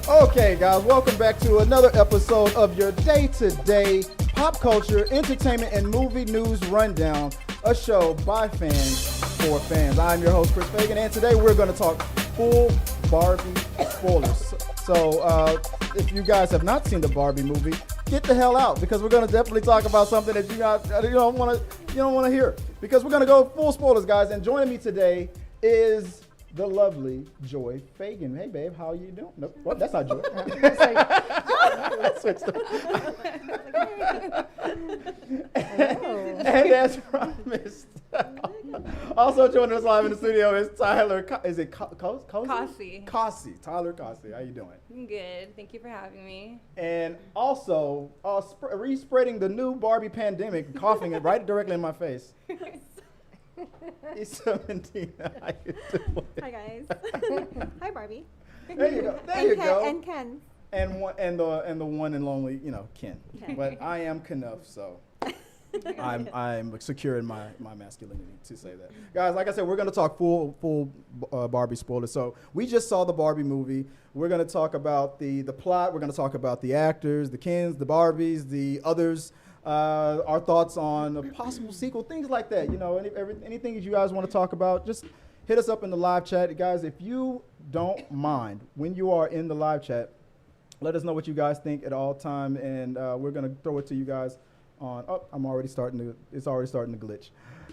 Okay, guys, welcome back to another episode of your day-to-day pop culture, entertainment, and movie news rundown, a show by fans for fans. I'm your host, Chris Fagan, and today we're going to talk full Barbie spoilers. So, if you guys have not seen the Barbie movie, get the hell out, because we're going to definitely talk about something that you don't want to hear, because we're going to go full spoilers, guys. And joining me today is the lovely Joy Fagan. Hey, babe, how you doing? Nope, well, that's not Joy. Let's switch and as promised, also joining us live in the studio is Tyler. Is it Cossey? Cossey. Tyler Cossey. How you doing? I'm good. Thank you for having me. And also, re-spreading the new Barbie pandemic, coughing it right directly in my face. Issa Medina, how you doing? Hi guys. Hi Barbie. There you go. There you go. And Ken. And the one and lonely, Ken. But I am Knuff, so I'm secure in my masculinity to say that. Guys, like I said, we're gonna talk full Barbie spoilers. So we just saw the Barbie movie. We're gonna talk about the plot. We're gonna talk about the actors, the Kens, the Barbies, the others. Our thoughts on a possible sequel, things like that. Anything that you guys want to talk about, just hit us up in the live chat. Guys, if you don't mind, when you are in the live chat, let us know what you guys think at all time, and we're going to throw it to you guys on, it's already starting to glitch.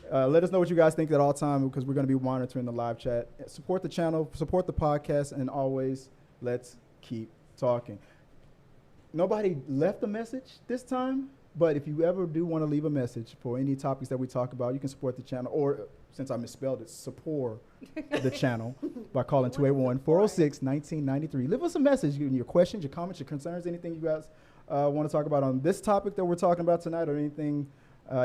Let us know what you guys think at all time, because we're going to be monitoring the live chat. Support the channel, support the podcast, and always, let's keep talking. Nobody left a message this time. But if you ever do want to leave a message for any topics that we talk about, you can support the channel, or since I misspelled it, support the channel by calling 281-406-1993. Leave us a message, your questions, your comments, your concerns, anything you guys want to talk about on this topic that we're talking about tonight, or anything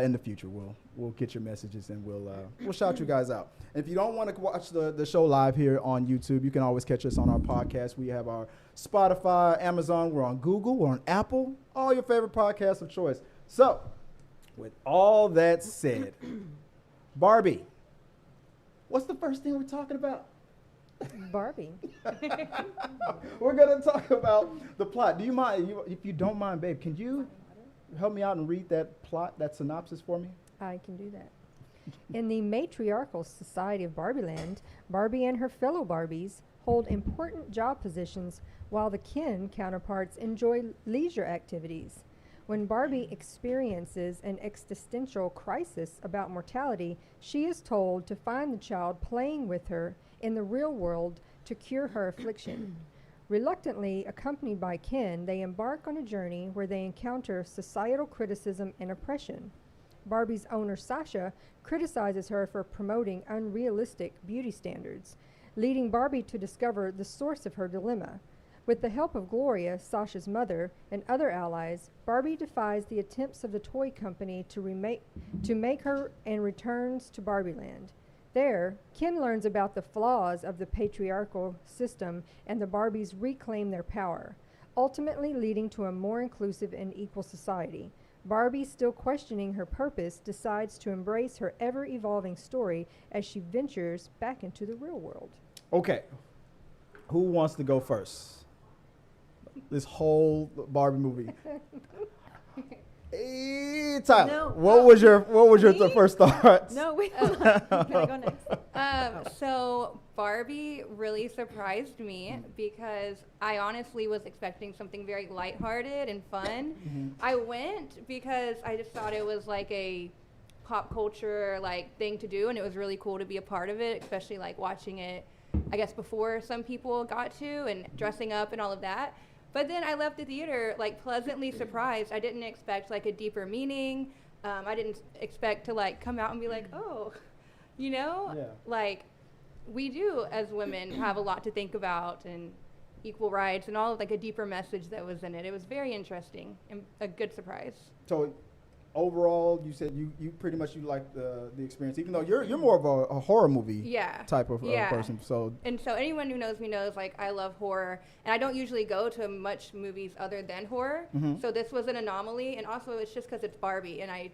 in the future. We'll get your messages, and we'll shout you guys out. And if you don't want to watch the show live here on YouTube, you can always catch us on our podcast. We have our Spotify, Amazon, we're on Google, we're on Apple, all your favorite podcasts of choice. So, with all that said, Barbie, what's the first thing we're talking about? Barbie. We're going to talk about the plot. Do you mind, if you don't mind, babe, can you help me out and read that plot, that synopsis for me? I can do that. In the matriarchal society of Barbieland, Barbie and her fellow Barbies hold important job positions, while the kin counterparts enjoy leisure activities. When Barbie experiences an existential crisis about mortality, she is told to find the child playing with her in the real world to cure her affliction. Reluctantly accompanied by Ken, they embark on a journey where they encounter societal criticism and oppression. Barbie's owner, Sasha, criticizes her for promoting unrealistic beauty standards, leading Barbie to discover the source of her dilemma. With the help of Gloria, Sasha's mother, and other allies, Barbie defies the attempts of the toy company to make her and returns to Barbieland. There, Ken learns about the flaws of the patriarchal system, and the Barbies reclaim their power, ultimately leading to a more inclusive and equal society. Barbie, still questioning her purpose, decides to embrace her ever-evolving story as she ventures back into the real world. Okay. Who wants to go first? This whole Barbie movie. Hey, Tyler, No. what was your first thoughts? No, wait. Can I go next? So Barbie really surprised me because I honestly was expecting something very lighthearted and fun. Mm-hmm. I went because I just thought it was like a pop culture thing to do, and it was really cool to be a part of it, especially watching it, I guess, before some people got to, and dressing up and all of that. But then I left the theater pleasantly surprised. I didn't expect a deeper meaning. I didn't expect to come out and be oh, Yeah. We do as women have a lot to think about, and equal rights and all of a deeper message that was in it. It was very interesting and a good surprise. So overall, you said you pretty much liked the experience, even though you're more of a horror movie type of person. So anyone who knows me knows I love horror, and I don't usually go to much movies other than horror. Mm-hmm. So this was an anomaly, and also it's just because it's Barbie, and I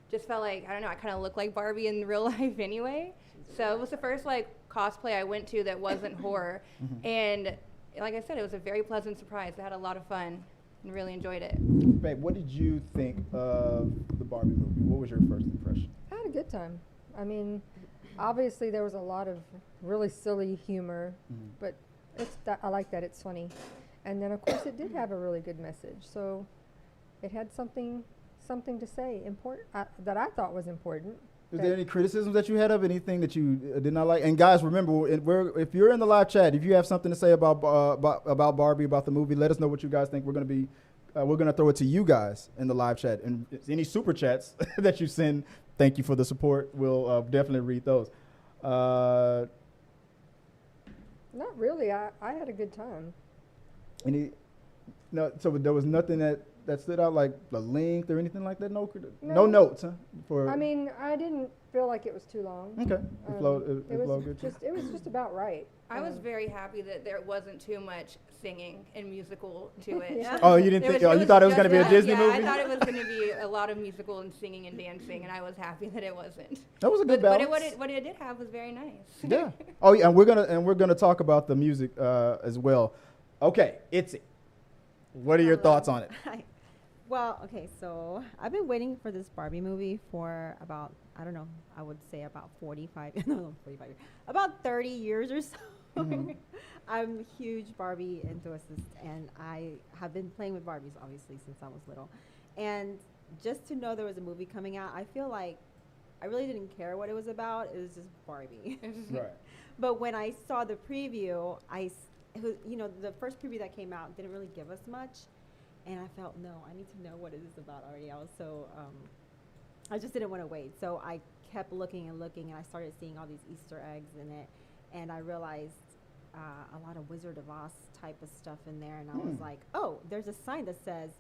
just felt I don't know, I kind of look like Barbie in real life anyway. So it was the first cosplay I went to that wasn't horror, Mm-hmm. and like I said, it was a very pleasant surprise. I had a lot of fun and really enjoyed it. Babe, what did you think of the Barbie movie? What was your first impression? I had a good time. I mean, obviously there was a lot of really silly humor, but I like that it's funny. And then of course it did have a really good message. So it had something to say important that I thought was important. Was there any criticisms that you had of anything that you did not like? And guys, remember, if you're in the live chat, if you have something to say about Barbie, about the movie, let us know what you guys think. We're gonna throw it to you guys in the live chat, and any super chats that you send, thank you for the support. We'll definitely read those. Not really. I had a good time. So there was nothing that stood out, like the length or anything like that? No notes, huh? I mean, I didn't feel like it was too long. Okay. It flowed good. It was just about right. I was very happy that there wasn't too much singing and musical to it. Yeah. Oh, you didn't think? You thought it was going to be a Disney movie? I thought it was going to be a lot of musical and singing and dancing, and I was happy that it wasn't. That was a good balance. But what it did have was very nice. Yeah. Oh, yeah. And we're gonna talk about the music as well. Okay, Itzy, what are your thoughts on it? Well, okay, so I've been waiting for this Barbie movie for about, I don't know, I would say about 45 years, about 30 years or so. Mhm. I'm a huge Barbie enthusiast, and I have been playing with Barbies, obviously, since I was little. And just to know there was a movie coming out, I feel like I really didn't care what it was about. It was just Barbie. Right. But when I saw the preview, the first preview that came out didn't really give us much. And I felt, no, I need to know what it is about already. I was so, I just didn't want to wait. So I kept looking, and I started seeing all these Easter eggs in it. And I realized a lot of Wizard of Oz type of stuff in there. And I was like, oh, there's a sign that says,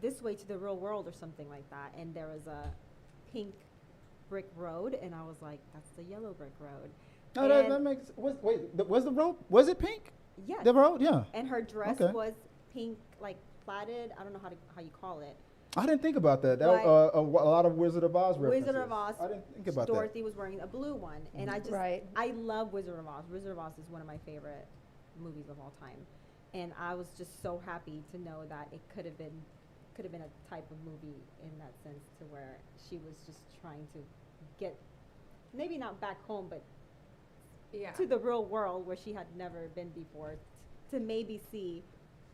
this way to the real world or something like that. And there was a pink brick road. And I was like, that's the yellow brick road. No, that makes, was the road, was it pink? Yes. The road, yeah. And her dress was pink, like plaited. I don't know how you call it. I didn't think about that. That was, a lot of Wizard of Oz references. Wizard of Oz. I didn't think about Dorothy was wearing a blue one, and Right. I love Wizard of Oz. Wizard of Oz is one of my favorite movies of all time, and I was just so happy to know that it could have been a type of movie in that sense, to where she was just trying to get, maybe not back home, but to the real world where she had never been before, to maybe see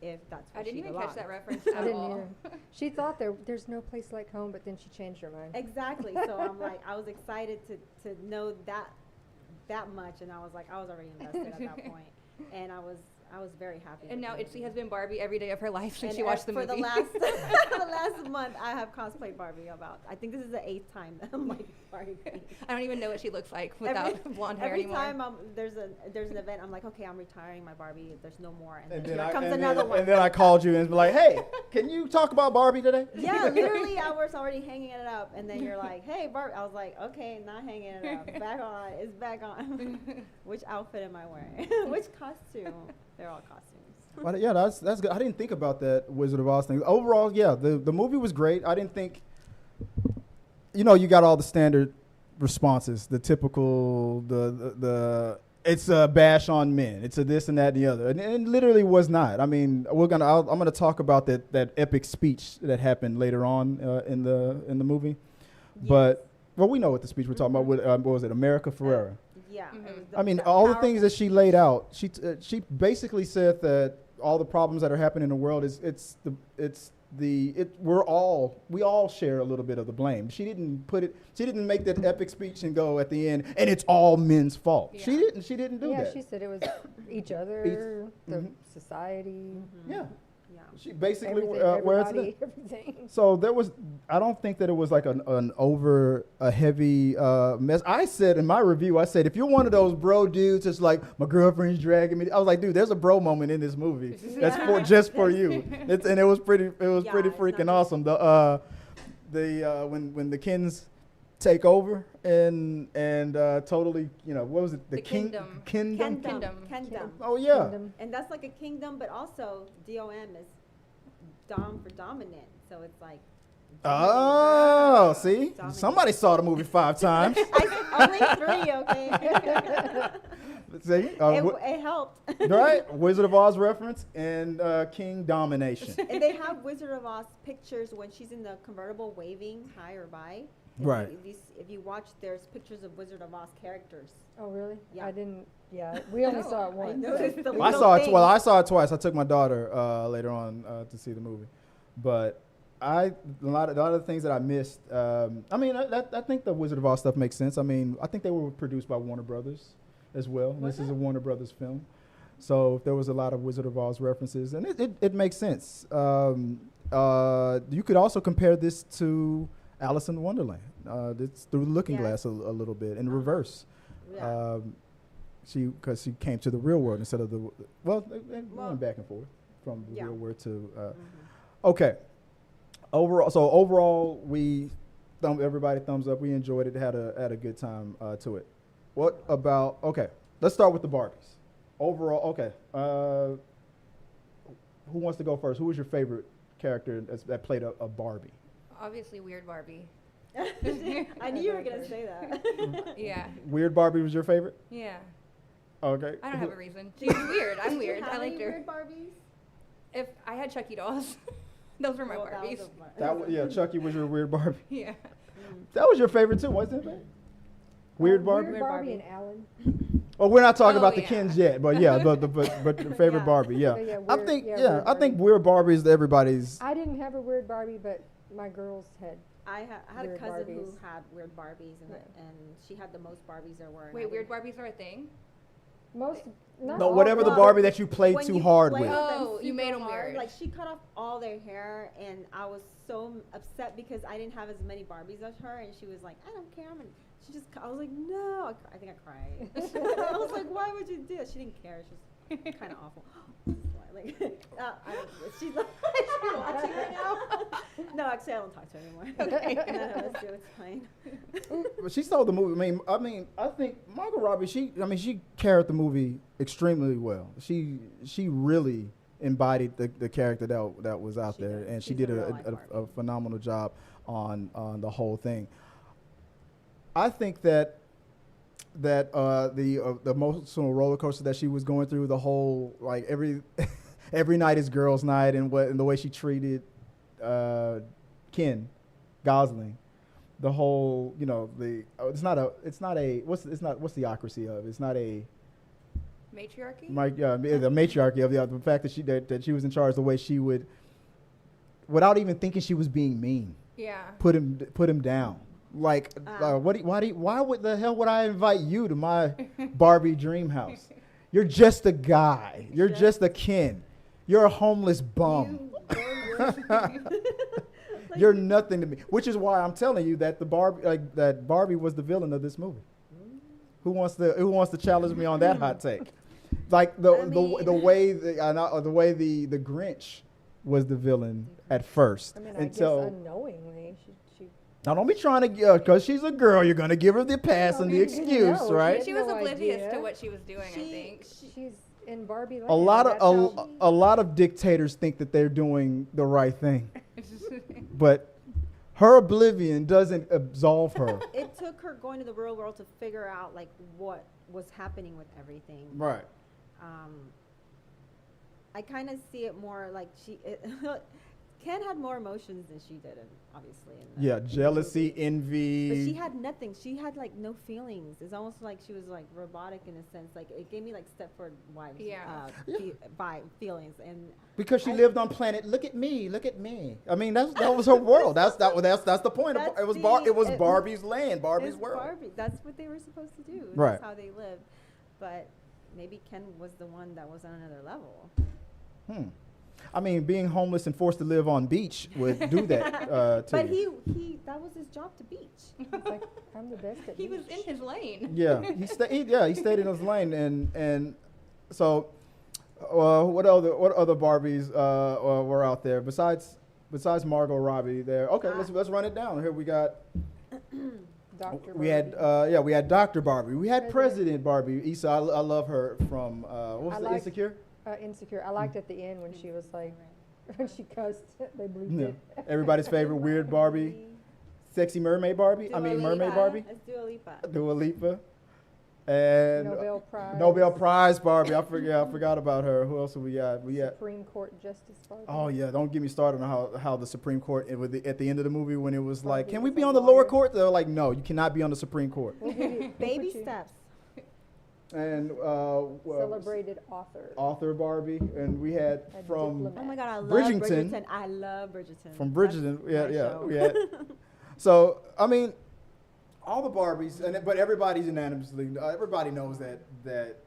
if that's where I didn't she even catch belonged. that reference I at didn't all. either. She thought there's no place like home, but then she changed her mind. Exactly. So I'm like, I was excited to know that much, and I was already invested at that point, and I was very happy. And now with the Itzy movie. has been Barbie every day of her life since And she watched the for movie. the last month, I have cosplayed Barbie I think this is the 8th time that I'm like Barbie. I don't even know what she looks like without blonde hair Every anymore. time there's an event, I'm like, okay, I'm retiring my Barbie. There's no more, and And then then here comes another one. And then I called you and was like, hey, can you talk about Barbie today? Yeah, literally, I was already hanging it up, and then you're like, hey, Barbie. I was like, okay, not hanging it up. Back on. It's back on. Which outfit am I wearing? Which costume? They're all costumes. But yeah, that's good. I didn't think about that Wizard of Oz thing. Overall, yeah, the movie was great. I didn't think, you got all the standard responses, the typical, the it's a bash on men, it's a this and that and the other, and it literally was not. I mean, I'm gonna talk about that epic speech that happened later on in the movie, but we know what the speech we're talking about. What was it, America Ferrera? Yeah. I mean, all the things that she laid out, she basically said that all the problems that are happening in the world we all share a little bit of the blame. She didn't make that epic speech and go at the end, and it's all men's fault. Yeah. She didn't do that. Yeah, she said it was each other, the society. Yeah. Yeah. She basically Everything, where it's everybody, everything. So I don't think that it was like a heavy mess. I said in my review, if you're one of those bro dudes that's like, my girlfriend's dragging me, I was like, dude, there's a bro moment in this movie that's just for you. And it was pretty freaking awesome. When the Kens take over and totally, what was it? The kingdom. Kingdom. Oh yeah. Kingdom. And that's like a kingdom, but also DOM is dom for dominant. So it's like. Oh, see? Dominant. Somebody saw the movie 5 times. Only 3, okay? See, It helped. right? Wizard of Oz reference and King Domination. And they have Wizard of Oz pictures when she's in the convertible waving high or by. Right. If you watch, there's pictures of Wizard of Oz characters. Oh, really? Yeah. I didn't. Yeah, we only saw it I once. noticed the I little saw it. things. Well, I saw it twice. I took my daughter later on to see the movie, but a lot of the things that I missed. I mean, I think the Wizard of Oz stuff makes sense. I mean, I think they were produced by Warner Brothers as well. This is a Warner Brothers film, so there was a lot of Wizard of Oz references, and it makes sense. You could also compare this to Alice in Wonderland. It's through the Looking Glass a little bit in reverse. Yeah. Because she came to the real world instead of they went back and forth from the real world to. Okay. Overall, everybody thumbs up. We enjoyed it. Had a good time to it. What about? Okay, let's start with the Barbies. Overall, okay. Who wants to go first? Who was your favorite character that played a Barbie? Obviously, Weird Barbie. I knew you were gonna say that. Yeah. Weird Barbie was your favorite? Yeah. Okay. I don't have a reason. She's weird. I'm weird. I liked her. Weird Barbies? If I had Chucky dolls, those were my Well, that was Barbies. Chucky was your Weird Barbie. Yeah. That was your favorite too, wasn't it? Weird Barbie. Weird Barbie and Alan. Oh, we're not talking Oh, about the yeah. Kens yet, but yeah, but the favorite Yeah. Barbie, yeah. So, yeah, I weird- think yeah, yeah, Weird I think Barbie. Weird Barbie is everybody's. I didn't have a weird Barbie, but my girls had. I had a Weird cousin who Barbies. had weird Barbies, and Yeah. and she had the most Barbies there were. and I Wait, Weird didn't- Barbies are a thing? Most, not No, all whatever the of Barbie them. that you played When too you hard play with. them Oh, you super made 'em hard, weird. Like she cut off all their hair, and I was so upset because I didn't have as many Barbies as her, and she was like, "I don't care." She just, I was like, "No," I think I cried. I was like, "Why would you do it?" She didn't care. She was kind of awful. Like, she's like, she's watching right now. No, actually, I don't talk to her anymore. Okay. No, it's good. It's fine. But she stole the movie. I mean, I think Margot Robbie. She carried the movie extremely well. She really embodied the character that was out She there, does. and she She's did a a real-life Barbie. phenomenal job on the whole thing. I think that the emotional roller coaster that she was going through, the whole like every night is girls' night, and the way she treated Ken Gosling, the whole what's the ocracy of it's not a Matriarchy? the matriarchy of the fact that she was in charge, the way she would, without even thinking she was being mean, Yeah. put him down. Like, why would the hell would I invite you to my Barbie dream house? You're just a guy. You're just a Ken. You're a homeless bum. You're nothing to me. Which is why I'm telling you that that Barbie was the villain of this movie. Who wants to challenge me on that hot take? Like the way the Grinch was the villain at first. I mean, until I guess unknowingly, she now don't be trying to because she's a girl. You're gonna give her the pass and the No, excuse, she right? She was No oblivious idea. to what she was doing, I think. she's in Barbie land. A lot That's how- of a lot of dictators think that they're doing the right thing, but her oblivion doesn't absolve her. It took her going to the real world to figure out like what was happening with everything. Right. I kind of see it more like Ken had more emotions than she did, obviously. In Yeah, in the jealousy, movie. envy. But she had nothing. She had like no feelings. It's almost like she was like robotic in a sense. Like it gave me like Stepford wives. Yeah. Feelings and. Because she lived on planet. Look at me. Look at me. I mean, that was her world. That's the point. That's It was the- Barbie's land, Barbie's It's world. Barbie. That's what they were supposed to do. Right. That's how they lived. But maybe Ken was the one that was on another level. I mean, being homeless and forced to live on beach would do that to But you. he that was his job to beach. It's like, I'm the best at He was beach. in his lane. Yeah, he stayed in his lane, and so what other Barbies were out there besides Margot Robbie there? Okay, let's run it down. Here we got. Dr. We had Barbie. we had Dr. Barbie. We had President. President Barbie. Issa, I love her from what was I the like- Insecure? Insecure. I liked at the end when she was like, when she cussed, they bleeped Yeah. it. Everybody's favorite weird Barbie, sexy mermaid Barbie. I mean mermaid Barbie. It's Dua Lipa. Dua Lipa. And Nobel Prize. Nobel Prize Barbie. I forgot about her. Who else have we got? Supreme Court Justice Barbie. Oh yeah, don't get me started on how the Supreme Court at the end of the movie when it was like, Barbie can we was be a on the lower lawyer. court? They're like, no, you cannot be on the Supreme Court. We'll give you- we'll Baby put you- steps. And Celebrated author. author Barbie, and we had A from diplomat. Oh my God, I love Bridgerton. Bridgerton. I love Bridgerton. from That's Bridgerton. my Yeah, show. we had. So I mean, all the Barbies, but everybody's unanimously. Everybody knows that.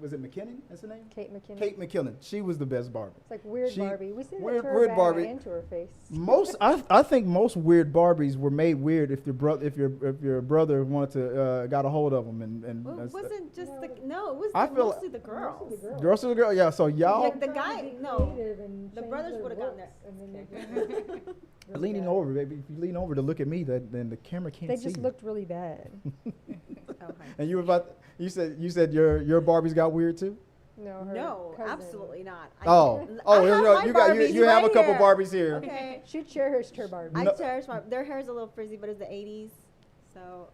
Was it McKinnon? That's her name. Kate McKinnon. Kate McKinnon. She was the best Barbie. It's like weird She- Barbie. We see weird- that to her weird back Barbie. and to her face. I think most weird Barbies were made weird if your brother wanted to got a hold of them and Well, it that's- wasn't just No, the no. It was I feel mostly the girls. Mostly the girls. girls to the girl. Yeah, so y'all Yeah, the guy- no, the The brothers would've gotten there. there. leaning over, baby. If you lean over to look at me, then the camera can't They see. just you. looked really bad. Okay. And you said your Barbies got weird too. No, her No, cousin. absolutely not. I Oh, have you my got Barbies you have a right couple here. Barbies here. Okay. She cherished her Barbie. I No. cherish their hair is a little frizzy, but it's the 80s. So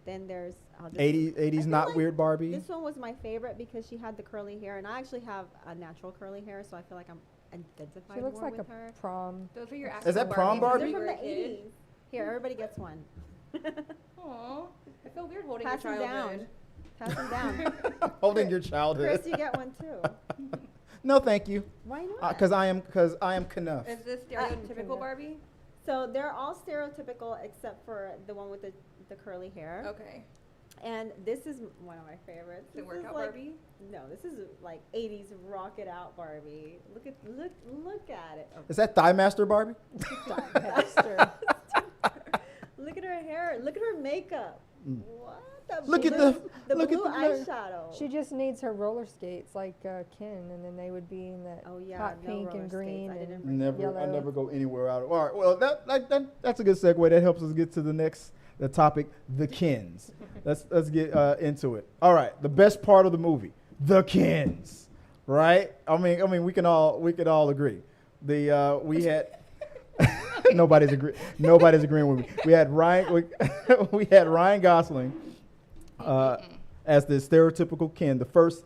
then there's I'll just- 80s I feel not like weird Barbie. This one was my favorite because she had the curly hair, and I actually have a natural curly hair, so I feel like I'm identified She looks more like with a her. prom. Those are your Is that actual prom Barbies Barbie? when They're you from were the a kid? 80s. Here, everybody gets one. Aw, I feel weird holding Pass your them down. childhood. Pass them down. Holding your childhood. Chris, you get one too. No, thank you. Why not? Because I am Knuff. Is this stereotypical Barbie? So they're all stereotypical except for the one with the curly hair. Okay. And this is one of my favorites. The This workout is like, Barbie? No, this is like 80s rock it out Barbie. Look at it. Oh, Is that Thigh Master Barbie? Pastor. look at her hair. Look at her makeup. Mm. What? Look at blue, the- look at blue the- eyeshadow. She just needs her roller skates like Ken, and then they would be in that Oh yeah, hot no pink roller and skates. green. I didn't And bring I Yellow. never go anywhere out of. All right, well that's a good segue. That helps us get to the topic, the Kens. Let's get into it. All right, the best part of the movie, the Kens, right? I mean we can all agree. We had nobody's agreeing with me. We had Ryan Gosling as the stereotypical Ken, the first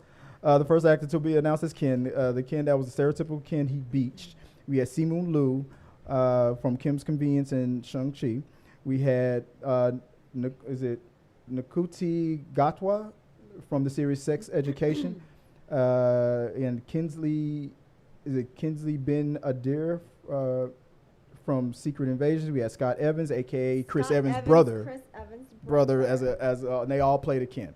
actor to be announced as Ken, the Ken that was the stereotypical Ken he beached. We had Simu Liu from Kim's Convenience and Shang-Chi. We had Nakuti Gatwa from the series Sex Education, and Kinsley Ben Adir from Secret Invasions. We had Scott Evans, aka Chris Scott Evans' brother. Chris Evans' Brother and they all played a Ken.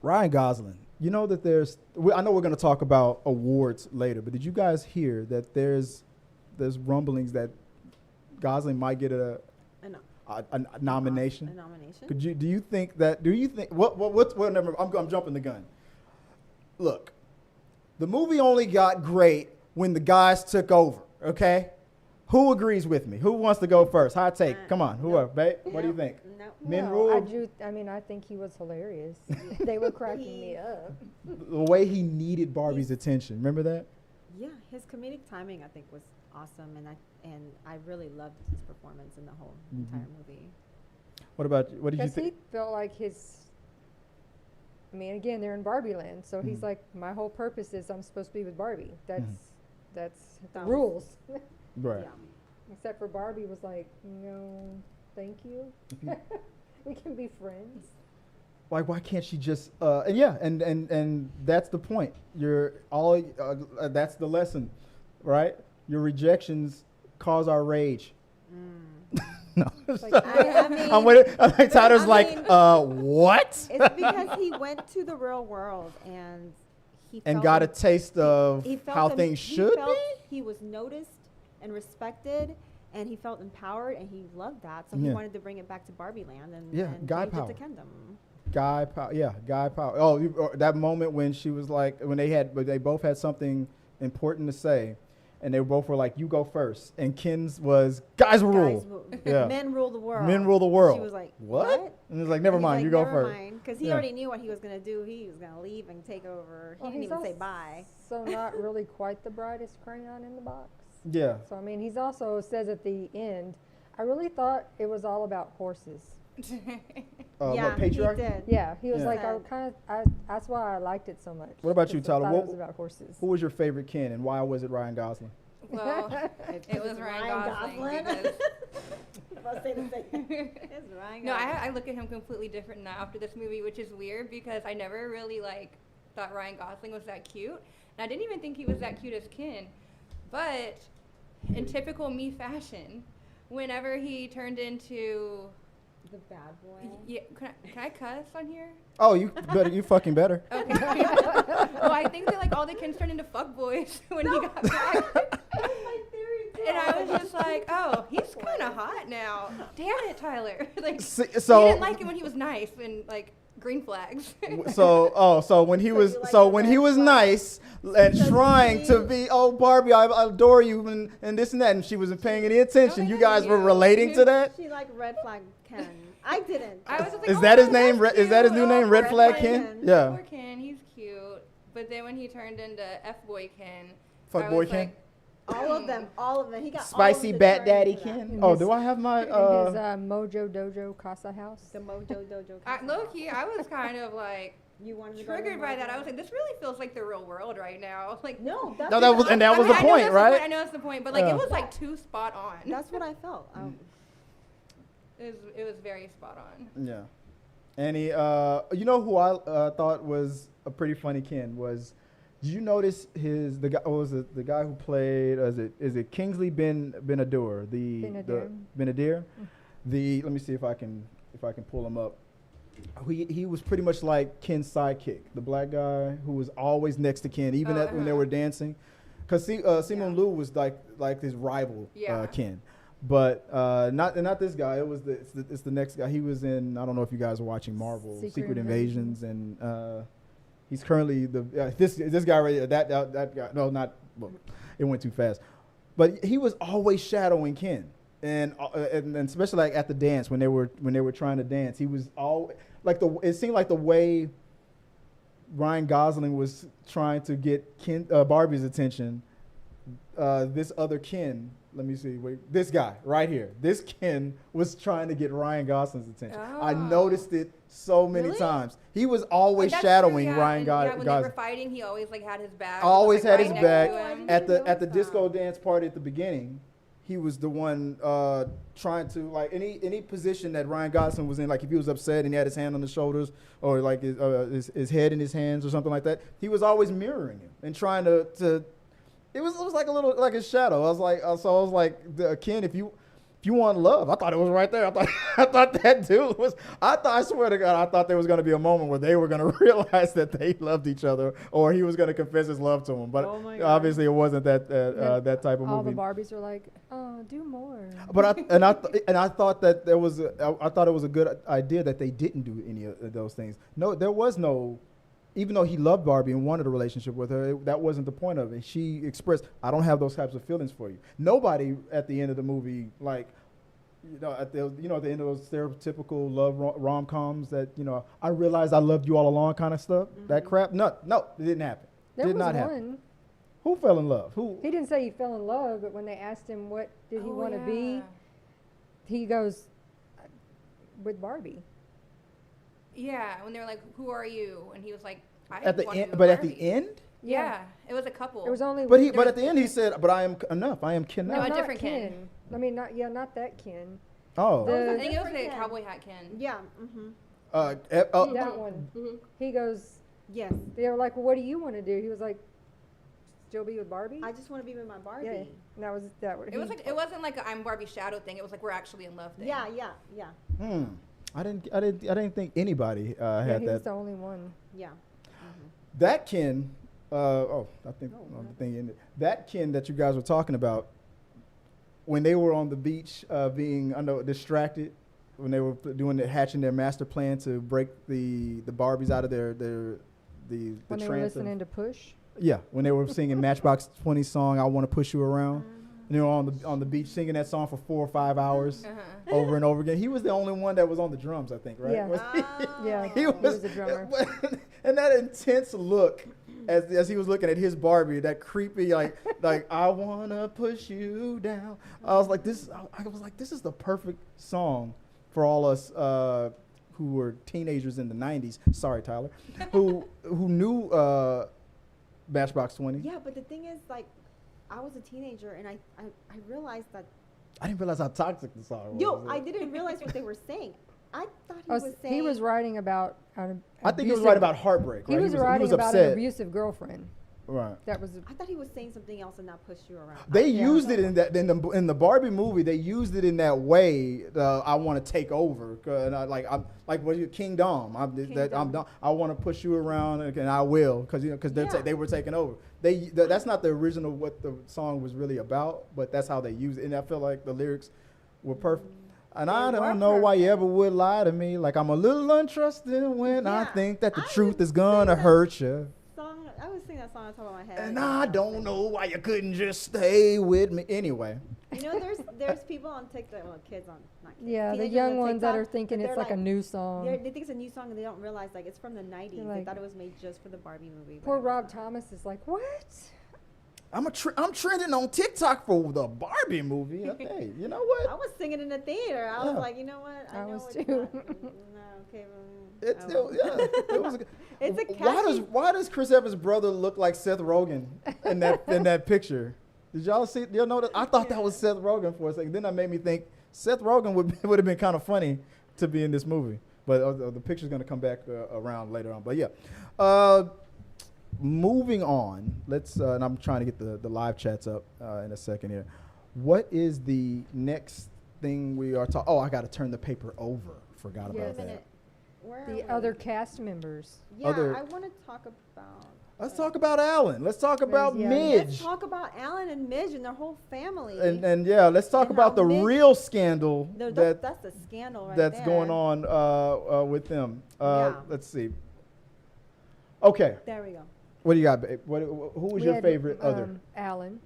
Ryan Gosling. You know that I know we're going to talk about awards later, but did you guys hear that there's rumblings that Gosling might get a nomination? A nomination? Do you think never, I'm jumping the gun. Look, the movie only got great when the guys took over, okay? Who agrees with me? Who wants to go first? Hot take. Come on. Whoever, babe. What do you think? No. Men No, rule? I think he was hilarious. They were cracking me up. The way he needed Barbie's attention. Remember that? Yeah, his comedic timing I think was awesome, and I really loved his performance in the whole entire movie. What about you? What did you Because he think? felt like again, they're in Barbie land, so he's Mhm. like, my whole purpose is I'm supposed to be with Barbie. That's the That was- rules. Right. Yeah. Except for Barbie was like, no, thank you. Mhm. We can be friends. Like, why can't she just? And that's the point. That's the lesson, right? Your rejections cause our rage. No. Like, I mean, I'm with it. I think Tyler's I like, mean- what? It's because he went to the real world and he And felt got a im- taste of he felt how im- things he should felt be. He was noticed and respected, and he felt empowered, and he loved that. So Yeah. he wanted to bring it back to Barbie Land and Yeah, guy change power. it to Kendom. Guy power. Yeah, guy power. Oh, that moment when she was like, when they both had something important to say, and they both were like, "You go first," and Ken's was, "Guys rule." Yeah. Men rule the world. Men rule the world. She was like, What? And it's like, never He's mind, like, you go never first. Because he Yeah. already knew what he was going to do. He was going to leave and take over. He Well, didn't he's even say also bye. So not really quite the brightest crayon in the box. Yeah. So he's also says at the end, I really thought it was all about horses. What, patriarchy? he did. Yeah, he was Yeah. like, Yeah. that's why I liked it so much. What about you, 'cause I Tyler? thought What- it was about horses. Who was your favorite Ken, and why was it Ryan Gosling? Well, it was Ryan Gosling because I'll say the same. It's Ryan no, Gosling. I look at him completely different now after this movie, which is weird because I never really thought Ryan Gosling was that cute, and I didn't even think he was that cute as Ken. But in typical me fashion, whenever he turned into The bad boy. yeah, can I cuss on here? Oh, you better. You fucking better. Okay. Well, I think that all the Kens turned into fuckboys when he got back. That's my theory too. And I was just like, oh, he's kind of hot now. Damn it, Tyler. So- you didn't like him when he was nice and green flags. So when he So was you like so the when he red was flag. nice and So trying to he- be, oh Barbie, I adore you and this and that, and she wasn't paying any attention. Oh, You I guys know were you. relating to that. She like red flag Ken. I didn't. I was just like, Is oh, that his that's name? Is that his cute. new name? Oh, Red Flag Flag Ken? Ken. Yeah. Poor Ken, he's cute. But then when he turned into F-boy Ken, Fuck I boy was Ken. like, all of them. He got Spicy all of Bat the Daddy turns for that. Ken. In Oh, his- do I have my? In his Mojo Dojo Casa house. The Mojo Dojo. low key, I was kind of You wanted to go to triggered by that. Mojo? I was like, this really feels like the real world right now. No, that's No, that what was- I- and that I was mean, the I know point, that's right? I know that's the point, but Yeah. it was too spot on. That's what I felt. It was very spot on. Yeah. And he, you know who I thought was a pretty funny Ken was. Did you notice the guy? What was it? The guy who played? Is it Kingsley Benadur? Benadir. Let me see if I can pull him up. He was pretty much like Ken's sidekick, the black guy who was always next to Ken, even when they were dancing. Because Simon Liu was like his rival, Ken. But not this guy. It's the next guy. He was in. I don't know if you guys are watching Marvel Secret Invasions, and he's currently this guy right here. That guy. No, not. Well, it went too fast. But he was always shadowing Ken, and especially at the dance when they were trying to dance, he was all it seemed like the way Ryan Gosling was trying to get Barbie's attention. This other Ken. Let me see. Wait, this guy right here. This Ken was trying to get Ryan Gosling's attention. I noticed it so many times. He was always shadowing Ryan Gosling. When they were fighting, he always had his back. Always had his right back. next to him. At the disco dance party at the beginning, he was the one trying to any position that Ryan Gosling was in. Like if he was upset and he had his hand on his shoulders or like his head in his hands or something like that, he was always mirroring him and trying to. It was like a little like a shadow. I was like, Ken, if you want love, I thought it was right there. I thought that dude was. I swear to God, I thought there was going to be a moment where they were going to realize that they loved each other, or he was going to confess his love to him. But obviously, it wasn't that type of All movie. the Barbies are like, oh, do more. But I thought that I thought it was a good idea that they didn't do any of those things. No, there was no. Even though he loved Barbie and wanted a relationship with her, that wasn't the point of it. She expressed, "I don't have those types of feelings for you." Nobody at the end of the movie, at the end of those stereotypical love rom-coms that I realized I loved you all along kind of stuff. Mm-hmm. That crap, no, it didn't happen. There Did was not one. happen. Who fell in love? Who? He didn't say he fell in love, but when they asked him what did he want to be, he goes with Barbie. Yeah, when they were like, "Who are you?" and he was like, At the end, but at the end. Yeah, it was a couple. It was only. But at the end he said, "But I am enough. I am Ken." No, No, a not different Ken. Ken. I mean, not that Ken. Oh. I think it was different the Ken. cowboy hat Ken. Yeah. Mm-hmm. That one. Mm-hmm. He goes. Yes. They were like, "Well, what do you want to do?" He was like, "Still be with Barbie." I just want to be with my Barbie. Yeah. And that was that. It wasn't like a I'm Barbie shadow thing. It was like we're actually in love thing. Yeah. I didn't think anybody had he that. was the only one. Yeah. That Ken, I think the thing in it. That Ken that you guys were talking about, when they were on the beach being distracted, when they were hatching their master plan to break the Barbies out of the When they were trance. listening to Push. Yeah, when they were singing Matchbox 20 song, "I Want to Push You Around." And they were on the beach singing that song for 4 or 5 hours over and over again. He was the only one that was on the drums, I think, right? Yeah. Yeah, He was the drummer. And that intense look as he was looking at his Barbie, that creepy like "I wanna push you down." I was like, this is the perfect song for all us who were teenagers in the 90s, sorry, Tyler, who knew Matchbox 20. Yeah, but the thing is, like, I was a teenager, and I realized that. I didn't realize how toxic the song was. Yo, I didn't realize what they were saying. I thought he was saying. He was writing about I think he was writing about heartbreak. He right? was writing about upset. an abusive girlfriend. Right. That was. I thought he was saying something else and not push you around. They used it in the Barbie movie. They used it in that way. I want to take over, and I'm like what you King Dom. I want to push you around, and I will, because they were taking over. That's not the original what the song was really about, but that's how they used it. And I feel like the lyrics were perfect. And I don't know why you ever would lie to me. Like, I'm a little untrusting when I think that the truth is gonna hurt you. I was singing that song on top of my head. And I don't know why you couldn't just stay with me. Anyway. You know, there's people on TikTok, well, kids on, not kids. Yeah, the teenagers young on ones that TikTok, are thinking they're it's like a new song. They think it's a new song and they don't realize, like, it's from the 90s. They like- thought it was made just for the Barbie movie. Poor but it was Rob not. Thomas is like, what? I'm trending on TikTok for the Barbie movie. Hey, you know what? I was singing in the theater. I was like, you know what? I know was it's too. not- no, okay, It's oh. still, it was. It's a Why does Chris Evans' brother look like Seth Rogen in that picture? Did y'all know that? I thought that was Seth Rogen for a second. Then that made me think Seth Rogen would have been kind of funny to be in this movie. But the picture's gonna come back around later on. But yeah. Moving on, let's, and I'm trying to get the live chats up in a second here. What is the next thing we are talking? Oh, I got to turn the paper over. Forgot Yeah, about Wait a minute. that. Where are The we? other cast members. Yeah, other- I want to talk about. Let's talk about Alan. Let's talk about Yeah. Midge. Let's talk about Alan and Midge and their whole family. And yeah, let's talk And about how the Midge- real scandal No, that's that's the scandal right there. going on with them. Yeah. Let's see. Okay, There we go. what do you got, babe? Who was We your had, favorite other? Alan.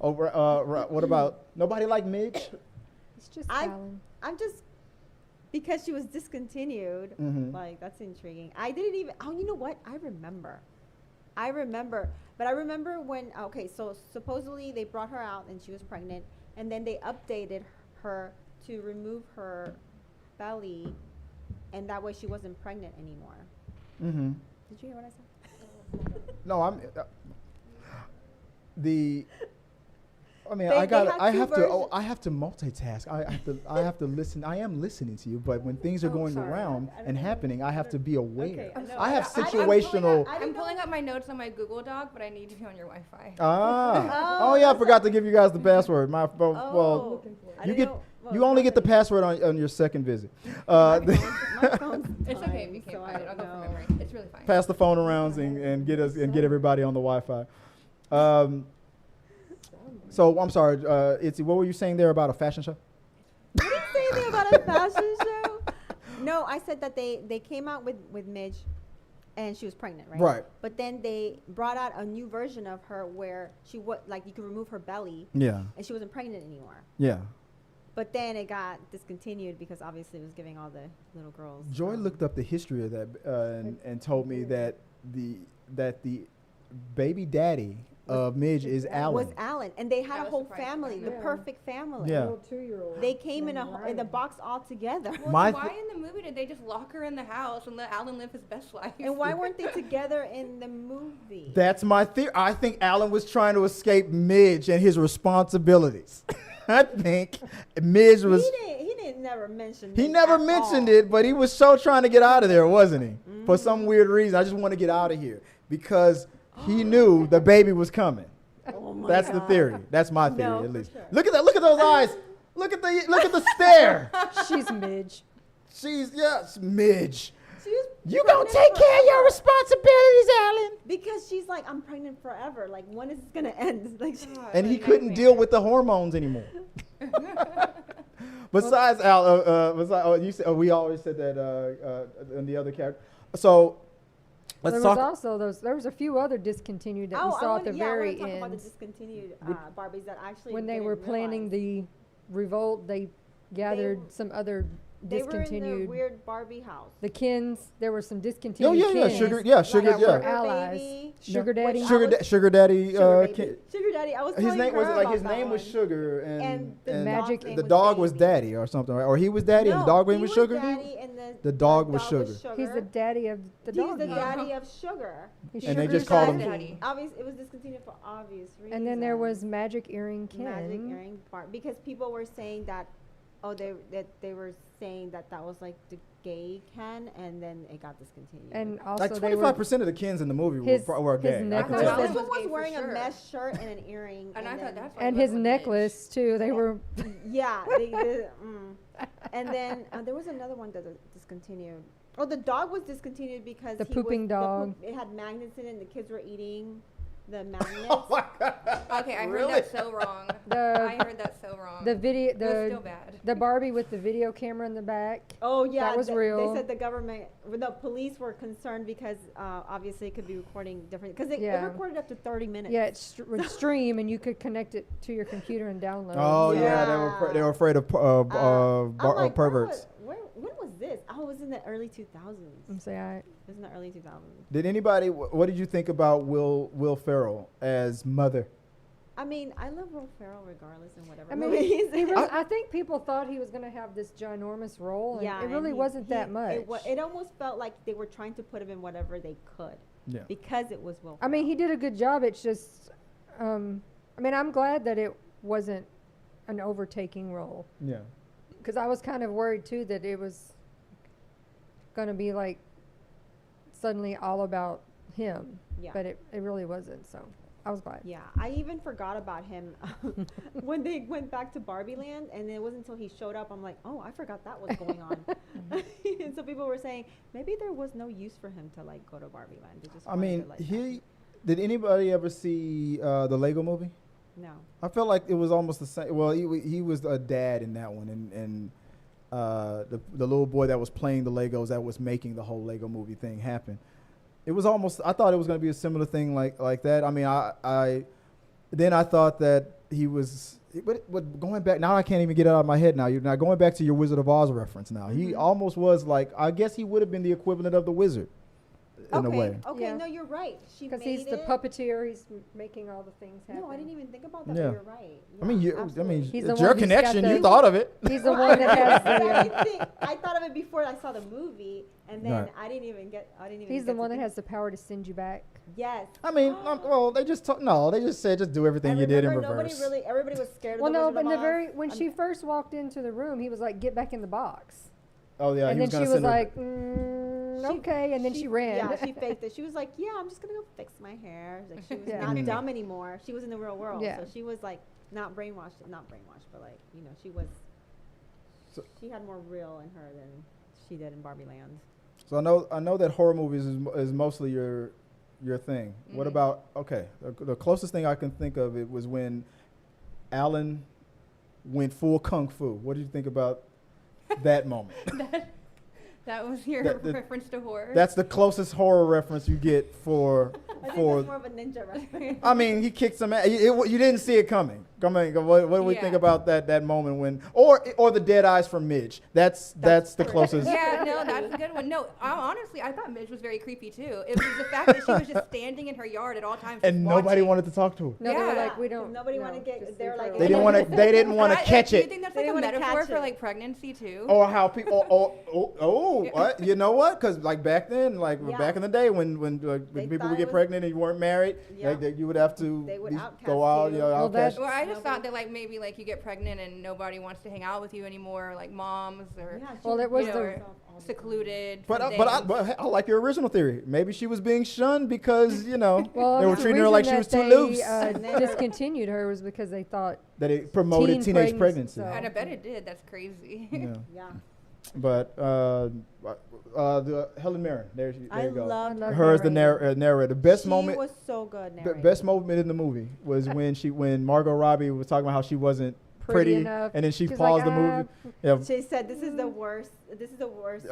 What about nobody like Midge? It's just I- Alan. I'm just because she was discontinued. Mhm. Like, that's intriguing. I didn't even. Oh, you know what? I remember. But I remember when. Okay, so supposedly they brought her out and she was pregnant, and then they updated her to remove her belly, and that way she wasn't pregnant anymore. Mm-hmm. Did you hear what I said? No, I'm the. I mean, They I had have two to. Oh, versions. I have to multitask. I have to listen. I am listening to you, but when things are Oh, going sorry. around I don't and know. happening, I have to be aware. Okay, I know. I have I'm situational. I'm pulling up my notes on my Google Doc, but I need to be on your Wi-Fi. Oh yeah, I forgot to give you guys the password. Well, Oh, I you didn't get know- well, you only get the okay. password on your second visit. My phone's It's okay if dying, you can't so I find it. I'll don't go from know. memory. It's really fine. Pass the phone around and get everybody on the Wi-Fi. So I'm sorry, Itzy, what were you saying there about a fashion show? I didn't say anything about a fashion show. No, I said that they came out with Midge, and she was pregnant, right? Right. But then they brought out a new version of her where she like you could remove her belly, Yeah. and she wasn't pregnant anymore. Yeah. But then it got discontinued because obviously it was giving all the little girls. Joy looked up the history of that and told me that the baby daddy of Midge is Alan. Was Alan, and they had I a was whole surprised to family, find the that. perfect family. Yeah. Little 2-year-old. They came in named in the Riley. box all together. Well, My why th- in the movie did they just lock her in the house and let Alan live his best life? And why weren't they together in the movie? That's my theory. I think Alan was trying to escape Midge and his responsibilities. I think Midge was. He didn't never mention. He Midge never at mentioned all. it, but he was so trying to get out of there, wasn't he? For some weird reason, I just want to get out of here because he knew the baby was coming. Oh my That's the God. theory. That's my theory, No, at for least. sure. Look at that. Look at those eyes. Look at the stare. She's Midge. She's Midge. She was You gonna pregnant take care of your forever. responsibilities, Alan. Because she's like, I'm pregnant forever. Like, when is this gonna end? Like, God, And he what a couldn't nightmare. deal with the hormones anymore. Besides Al, you said we always said that in the other character. So let's There talk. was also there was a few other discontinued that we saw at the I very want to talk about the end. discontinued Would- Barbies that actually When they didn't were planning realize. the revolt, they gathered some other They were in the discontinued. weird Barbie house. The Kens, there were some Oh discontinued yeah, Kens. sugar, that were yeah. allies. Baby. Sugar daddy. Sugar daddy. Sugar baby. Kid. Sugar daddy. I was His telling name was her like about his that name was one. Sugar, And the Magic- dog's name the was dog was Baby. daddy or something, right? Or he was daddy and the No, dog name he was Sugar. Daddy and The dog was Sugar. He's the daddy of the He's dog. the now. daddy of Sugar. He's And they Sugar's just called him- Daddy. Obvious, it was discontinued for obvious reasons. And then there was Magic Earring Ken. Magic earring part because people were saying that, they were saying that was like the gay Ken, and then it got discontinued. And also Like they were 25% of the Kens in the movie his- were his gay. I can necklace- tell. This this was one was gay for wearing sure. a mesh shirt and an earring. And I thought then- that's why and it his wasn't necklace too. They were Yeah, and then there was another one that discontinued. Oh, the dog was discontinued because The he pooping was, dog. It had magnets in it, and the kids were eating the magnets. Oh my God. Okay, I Really? heard that so wrong. I heard that so wrong. the video it was still bad. the Barbie with the video camera in the back. Oh yeah, That was real. They said the police were concerned because obviously it could be recording different because it Yeah. recorded up to 30 minutes. Yeah, it would stream and you could connect it to your computer and download. Oh yeah, Yeah. they were afraid of I'm like, perverts. when was this? Oh, it was in the early 2000s. I'm saying, It was in the early 2000s. Did anybody? What did you think about Will Ferrell as Mother? I mean, I love Will Ferrell regardless and whatever. I mean, movie he's in. I think people thought he was going to have this ginormous role, and Yeah, it really and wasn't that much. It almost felt like they were trying to put him in whatever they could Yeah. because it was Will I mean, Ferrell. he did a good job. It's just, I mean, I'm glad that it wasn't an overtaking role, Yeah. because I was kind of worried too that it was going to be like suddenly all about him, Yeah. but it really wasn't. So I was glad. Yeah, I even forgot about him when they went back to Barbie Land, and it wasn't until he showed up, I'm like, oh, I forgot that was going on. And so people were saying maybe there was no use for him to like go to Barbie Land. They just I wanted mean, to, like, did anybody ever see the Lego movie? no. I felt like it was almost the same. Well, he was a dad in that one, and the little boy that was playing the Legos that was making the whole Lego movie thing happen. It was almost. I thought it was going to be a similar thing like that. I mean, I thought that he was. But going back now, I can't even get it out of my head now. You're now going back to your Wizard of Oz reference. Now he almost was like. I guess he would have been the equivalent of the wizard, in a way. Okay, Yeah. no, you're right. She Because made he's the it. puppeteer. He's making all the things happen. No, I didn't even think about that. Yeah. But you're right. I mean, Yeah, absolutely. He's the it's one your who's got connection. the- You thought of it. He's the one that has the. I didn't think. I thought of it before I saw the movie, and then Right. I didn't even get. He's the get one to that think- has the power to send you back. Yes. I mean, well, they just they just said just do everything I you did in remember reverse. Everybody was scared. Well, of the no, Wizard but in of the Oz. when she first walked into the room, he was like, "Get back in the box," Oh yeah, and he then she gonna was send her- like, She- "Okay," and then she ran. Yeah, she faked it. She was like, "Yeah, I'm just gonna go fix my hair." Like she was Yeah. not Mm. dumb anymore. She was in the real world, Yeah. so she was like not brainwashed, but like she was. So- She had more real in her than she did in Barbie Land. So I know that horror movies is mostly your thing. What Mhm. about the closest thing I can think of it was when Alan went full kung fu. What did you think about that moment? That was your That- reference to horror. That's the closest horror reference you get for I think for. that's more of a ninja reference. I mean, he kicked some ass. You didn't see it coming. What do we think Yeah. about that moment when, or the dead eyes from Midge? That's the closest. Yeah, no, that's a good one. No, honestly, I thought Midge was very creepy too. It was the fact that she was just standing in her yard at all times. And just nobody watching. wanted to talk to her. No, they were Yeah. like, "We don't." Nobody no, wanna get- just they're leave like- her They alone." didn't want to But catch do you it. think that's They like a didn't wanna metaphor catch for it. like pregnancy too? Or how people, what? You know what? Because like back then, Yeah. back in the day when They people thought would it get was- pregnant and you weren't married, Yeah. you would have to They would outcast go out, you. Well, outcast. Well, I just Nobody- thought that like maybe like you get pregnant and nobody wants to hang out with you anymore, like moms or Yeah, she Well, would it was kill the- herself all the time. secluded. But from I like your original theory. Maybe she was being shunned because Well, they were the treating her like she reason was that too they, loose. And then- discontinued her was because they thought That it promoted teen teenage pregnancy, pregnancy. so- And I bet it did. That's crazy. Yeah. Yeah. But the Helen Mirren, there I you go. love I love Her as the narrator. narrator. Best she moment. was so good. The narrating. best moment in the movie was when Margot Robbie was talking about how she wasn't pretty, enough. and then she She's paused like, the movie. Yeah. She said, "This is the worst. This is the worst."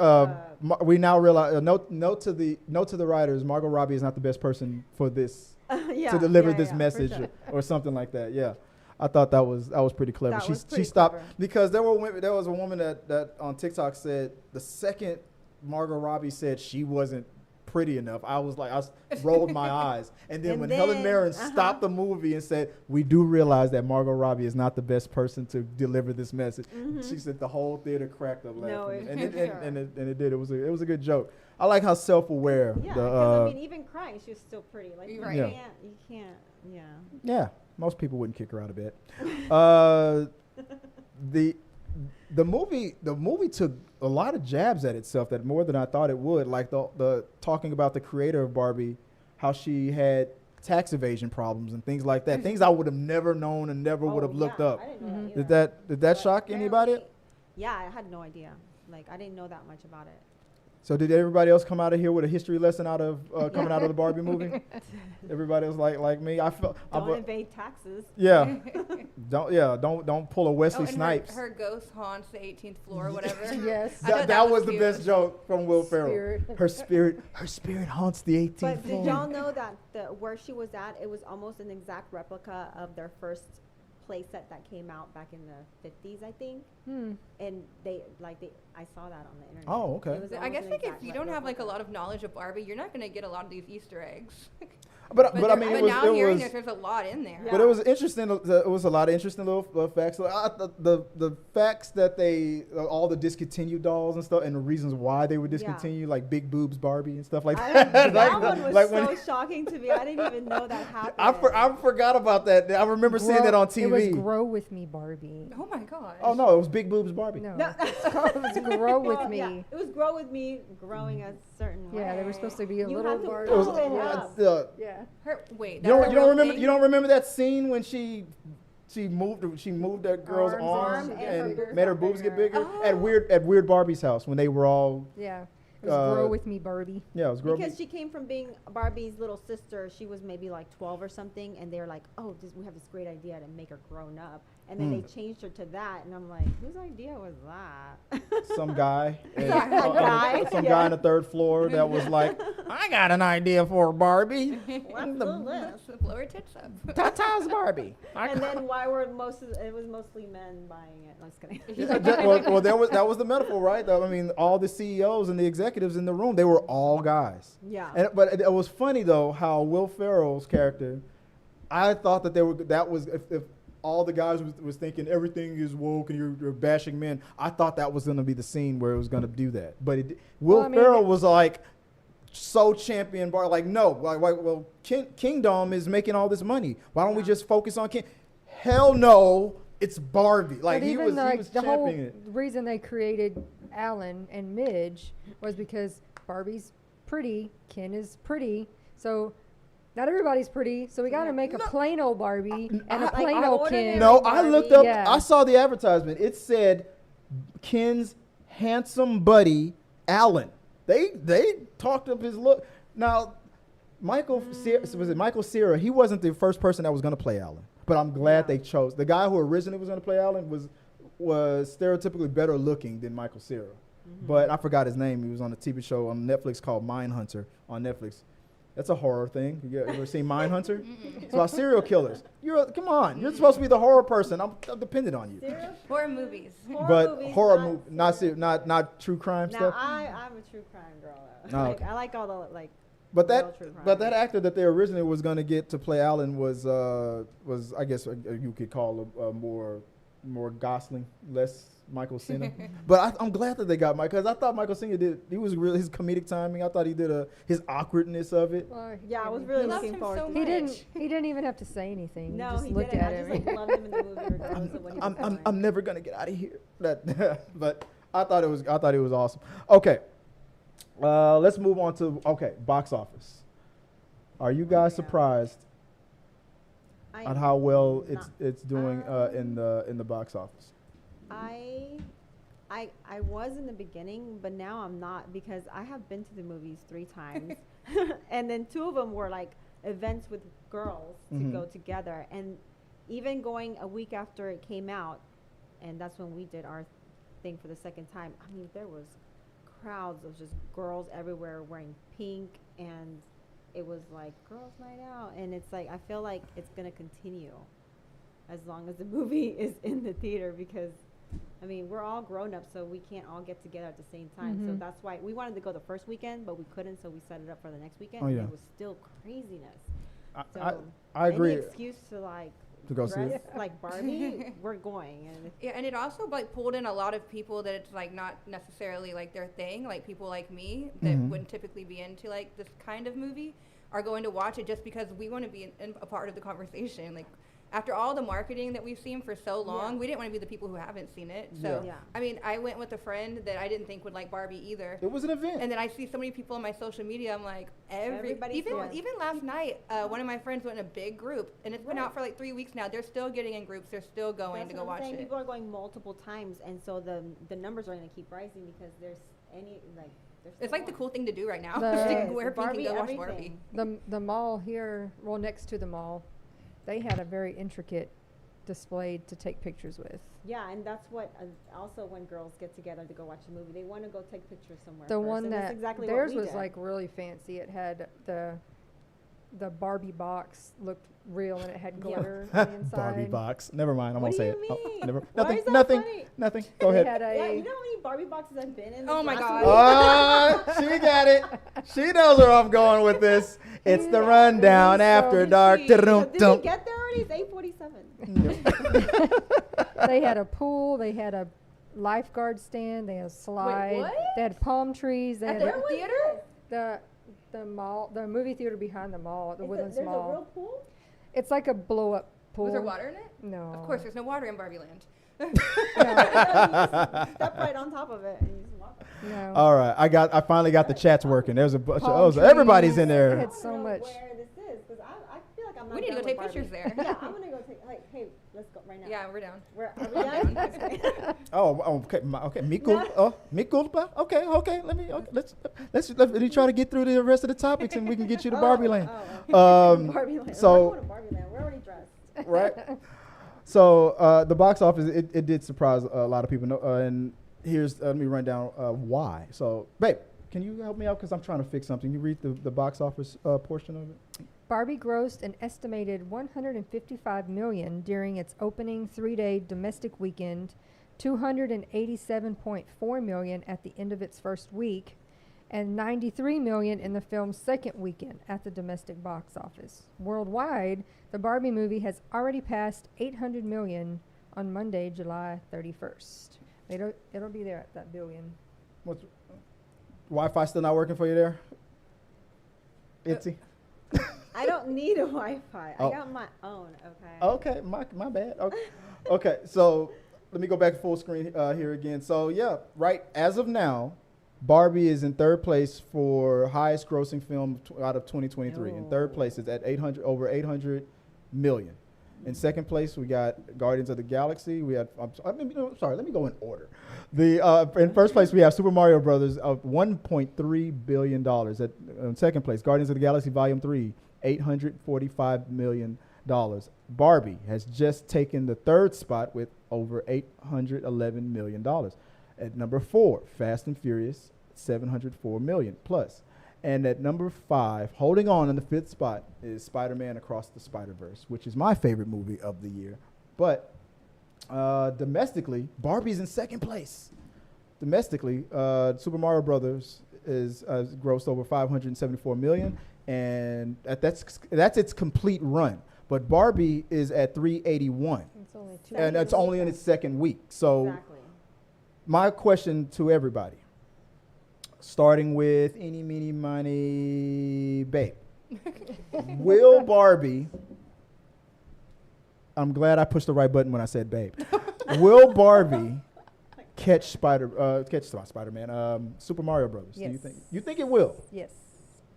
We now realize. Note to the writers. Margot Robbie is not the best person for this yeah, to deliver yeah, this yeah, for message sure. or something like that. Yeah. I thought that was pretty clever. That was She pretty stopped clever. because there was a woman that on TikTok said the second Margot Robbie said she wasn't pretty enough, I rolled my eyes. And then when Helen Mirren stopped the movie and said, "We do realize that Margot Robbie is not the best person to deliver this message," she said the whole theater cracked up laughing. No, and it did. It was a good joke. I like how self-aware. Yeah, because I mean, even crying, she was still pretty. Like you Right. can't. Yeah. Yeah, most people wouldn't kick her out of bed. The movie took a lot of jabs at itself, that more than I thought it would. Like the talking about the creator of Barbie, how she had tax evasion problems and things like that. Things I would have never known and never would have looked up. I didn't know that Did that shock anybody? apparently- Yeah, I had no idea. Like I didn't know that much about it. So did everybody else come out of here with a history lesson out of coming out of the Barbie movie? Everybody was like me. I felt. Don't evade taxes. Yeah. Don't pull a Wesley and Snipes. Her ghost haunts the 18th floor or whatever. Yes. I thought That was the cute. best joke from Will Ferrell. Spirit. Her spirit haunts the 18th But floor. did y'all know that where she was at, it was almost an exact replica of their first play set that came out back in the 50s, I think. And I saw that on the internet. Oh, okay. It was I almost guess an like if exact you don't have like a replica. lot of knowledge of Barbie, you're not gonna get a lot of these Easter eggs. But I mean, but now hearing that there's a lot in there. But it was interesting. It was a lot of interesting little facts. The facts that all the discontinued dolls and stuff, and the reasons why they were discontinued, like Big Boobs Barbie and stuff like that. That one was so shocking to me. I didn't even know that happened. I forgot about that. I remember seeing that on TV. It was Grow With Me Barbie. Oh my gosh. Oh no, it was Big Boobs Barbie. No, No. it was Grow With Well, Me. yeah, it was Grow With Me, growing a certain way. Yeah, they were supposed to be a You little have to Barbie. It was, follow it up. Yeah. Wait. you that's a real remember thing? you don't remember that scene when she moved that girl's Arms arms and and her made her boobs boobs got get bigger Oh. at Weird Barbie's house when they were all Yeah. It was Grow Uh, With Me Barbie. yeah, it was grow. Because she came from being Barbie's little sister. She was maybe like 12 or something, and they're like, "Oh, we have this great idea to make her grown up." And then they changed her to that, and I'm like, "Whose idea was that?" Some guy, guy, some yeah. guy on the third floor that was like, "I got an idea for a Barbie. What's the list? Blow her tits up. Tata's Barbie." And then why were it was mostly men buying it? I'm just kidding. well, that was the metaphor, right? I mean, all the CEOs and the executives in the room, they were all guys. Yeah. But it was funny though how Will Ferrell's character, I thought that was if all the guys was thinking everything is woke and you're bashing men, I thought that was going to be the scene where it was going to do that. But Will Ferrell was like so champion bar, like no, well Kingdom is making all this money. Why don't we just focus on King? Hell no, it's Barbie. Like But he even was the whole championing it. reason they created Alan and Midge was because Barbie's pretty, Ken is pretty, so not everybody's pretty, so we got to make a plain old Barbie and a plain old Ken. No, I looked up. Yeah. I saw the advertisement. It said Ken's handsome buddy Alan. They talked up his look. Now, was it Michael Cera? He wasn't the first person that was going to play Alan, but I'm glad they chose the guy who originally was going to play Alan was stereotypically better looking than Michael Cera. But I forgot his name. He was on a TV show on Netflix called Mindhunter on Netflix. That's a horror thing. You ever seen Mindhunter? It's about serial killers. Come on. You're supposed to be the horror person. I'm dependent on you. Horror movies. Horror movie, not true crime Now stuff. I'm a true crime girl. Oh, Like, okay. I like all the like. But real true crime. that actor that they originally was going to get to play Alan was I guess you could call a more Gosling, less Michael Cena. But I'm glad that they got Mike because I thought Michael Cena his comedic timing. I thought he did his awkwardness of it. Yeah, I was really loved looking him forward so to much. it. He didn't even have to say anything. No, he just he looked didn't. at I him. just loved him in the movie regardless of what he was doing. I'm never gonna get out of here. But I thought it was awesome. Okay, let's move on to box office. Are you guys surprised on how well it's doing in the box office? I was in the beginning, but now I'm not because I have been to the movies 3 times, and then 2 of them were like events with girls to go together, and even going a week after it came out, and that's when we did our thing for the second time. I mean, there was crowds of just girls everywhere wearing pink, and it was like girls' night out, and it's like I feel like it's gonna continue. as long as the movie is in the theater, because I mean, we're all grown up, so we can't all get together at the same time. So that's why we wanted to go the first weekend, but we couldn't, so we set it up for the next weekend. Oh, and yeah. it was still craziness. I agree. Any excuse to like To go see dress it? like Barbie, we're going. And Yeah, and it also like pulled in a lot of people that it's like not necessarily like their thing, like people like me that wouldn't typically be into like this kind of movie are going to watch it just because we want to be in a part of the conversation. Like after all the marketing that we've seen for so long, we didn't want to be the people who haven't seen it. So Yeah. I mean, I went with a friend that I didn't think would like Barbie either. It was an event. And then I see so many people on my social media. I'm like, Everybody's even going. even last night, one of my friends went in a big group, and it's been out for like 3 weeks now. They're still getting in groups. They're still going That's to go what I'm watch saying. it. People are going multiple times, and so the numbers are going to keep rising because there's any like. It's like the cool thing to do right now. The- Just Yes, where people can go watch everything. Barbie. The mall here, well, next to the mall, they had a very intricate display to take pictures with. Yeah, and that's what also when girls get together to go watch a movie, they want to go take pictures somewhere. The first, one and that's that exactly theirs what we was did. like really fancy. It had the Barbie box looked real and it had Yeah. glitter on the inside. Barbie box. Never mind. I What won't do say you it. Oh, mean? never. Why Nothing. is that Nothing. funny? Nothing. Go They ahead. had Yeah, a you know how many Barbie boxes I've been in? Oh this my last God. week? She got it. She knows where I'm going with this. It's the Yeah, rundown so after did dark. she. So did we Dum-dum. get there already? It's 8:47. They had a pool. They had a lifeguard stand. They had a slide. what? They had palm trees. They At had the theater? the mall, the movie theater behind the mall, at the Woodlands There's a real Mall. pool? It's like a blow up pool. Was there water in it? No. Of course, there's no water in Barbie Land. No. Step right on top of it and you just walk. no. All right. I finally got the chats working. There's a bunch Palm of everybody's trees. in They there. had I so wanna know much. where this is, because I feel like I'm not We need to done go with take pictures Barbie. there. Yeah, I'm gonna go take, like, hey, let's go right now. Yeah, we're down. Are we I'm done? down. Okay. Oh, okay. Okay. Mikul. Okay. Let me try to get through the rest of the topics and we can get you to Barbie Land. Okay. Barbie Land. so- We're going to Barbie Land. We're already dressed. Right. So the box office, it did surprise a lot of people. And here's let me run down why. So, babe, can you help me out because I'm trying to fix something? You read the box office portion of it. Barbie grossed an estimated $155 million during its opening 3-day domestic weekend, $287.4 million at the end of its first week, and $93 million in the film's second weekend at the domestic box office. Worldwide, the Barbie movie has already passed $800 million on Monday, July 31st. It'll be there at that billion. What's Wi-Fi still not working for you there? Itzy. I don't need a Wi-Fi. Oh. I got my own, okay? Okay, my bad. Okay. Okay, so let me go back to full screen here again. So yeah, right as of now, Barbie is in third place for highest grossing film out of 2023. In third place is at over 800 million. In second place, we got Guardians of the Galaxy. We had, let me go in order. In first place, we have Super Mario Brothers of $1.3 billion. In second place, Guardians of the Galaxy Volume 3, $845 million. Barbie has just taken the third spot with over $811 million. At number 4, Fast and Furious, $704 million plus. And at number 5, holding on in the 5th spot, is Spider-Man Across the Spider-Verse, which is my favorite movie of the year. But domestically, Barbie's in second place. Domestically, Super Mario Brothers is grossed over $574 million, and that's its complete run. But Barbie is at 381, It's only two. and that's only in its second week. So Exactly. my question to everybody, starting with eeny, meeny, miny, babe. Will Barbie, I'm glad I pushed the right button when I said babe. Will Barbie catch Spider-Man, Super Mario Brothers? Yes. Do you think it will? Yes,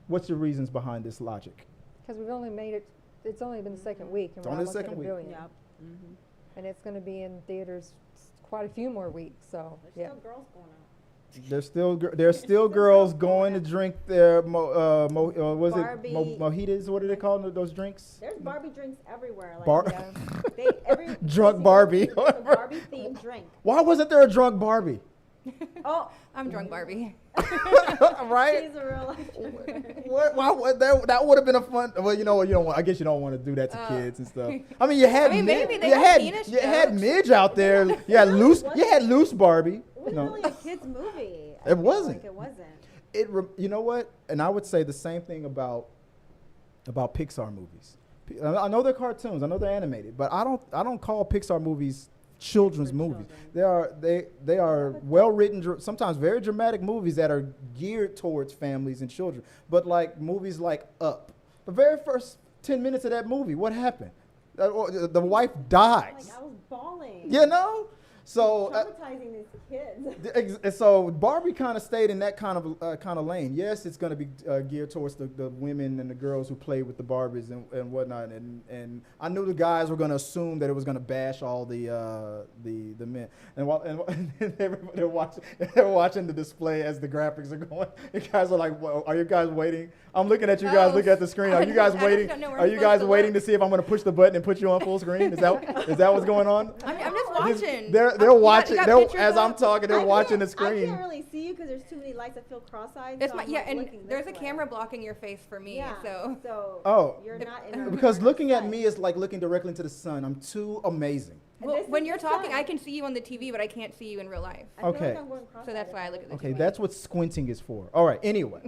What's your reasons behind this logic? because we've only made it. It's only been the second week, and It's we're only the almost at second a week. billion. Yep. Mm-hmm. And it's going to be in theaters quite a few more weeks. So There's yeah, still girls going out. There's still girls going to drink their Barbie. mojitos? What do they call those drinks? There's Barbie drinks everywhere. Like Bar- every Drunk Barbie. There's a Barbie themed drink. Why wasn't there a drunk Barbie? Oh, I'm drunk Barbie. Right? she's a real life. That would have been a fun. Well, you know what? You don't want. I guess you don't want to do that to kids and stuff. I mean, you had. I mean, maybe they you had penis you had jokes. Midge out there. You had loose. You had loose Barbie. It wasn't really a kids movie. I It feel wasn't. Like it wasn't. You know what? And I would say the same thing about Pixar movies. I know they're cartoons. I know they're animated, but I don't call Pixar movies children's For movies. children. They are well written, sometimes very dramatic movies that are geared towards families and children. But like movies like Up, the very first 10 minutes of that movie, what happened? The wife dies. Like I was bawling. You know? So Traumatizing these kids. so Barbie kind of stayed in that kind of lane. Yes, it's going to be geared towards the women and the girls who play with the Barbies and whatnot. And I knew the guys were going to assume that it was going to bash all the men. And they're watching the display as the graphics are going. The guys are like, well, "Are you guys waiting?" I'm looking at you guys. Look at the screen. Are you guys waiting? Are you guys waiting to see if I'm going to push the button and put you on full screen? Is that what's going on? I'm just watching. They're watching. You got They're, pictures as I'm up? talking, they're watching the I screen. can't really see you because there's too many lights. I feel cross-eyed. It's so my, I'm, yeah, like, and looking there's a this way. camera blocking your face for me. Yeah. So Oh. You're not in our Because line of looking at sight. me is like looking directly into the sun. I'm too amazing. well, This when is you're the talking, sun. I can see you on the TV, but I can't see you in real life. I feel Okay. like I'm going So that's why I look at the Okay, TV. that's what squinting is for. All right. Anyway,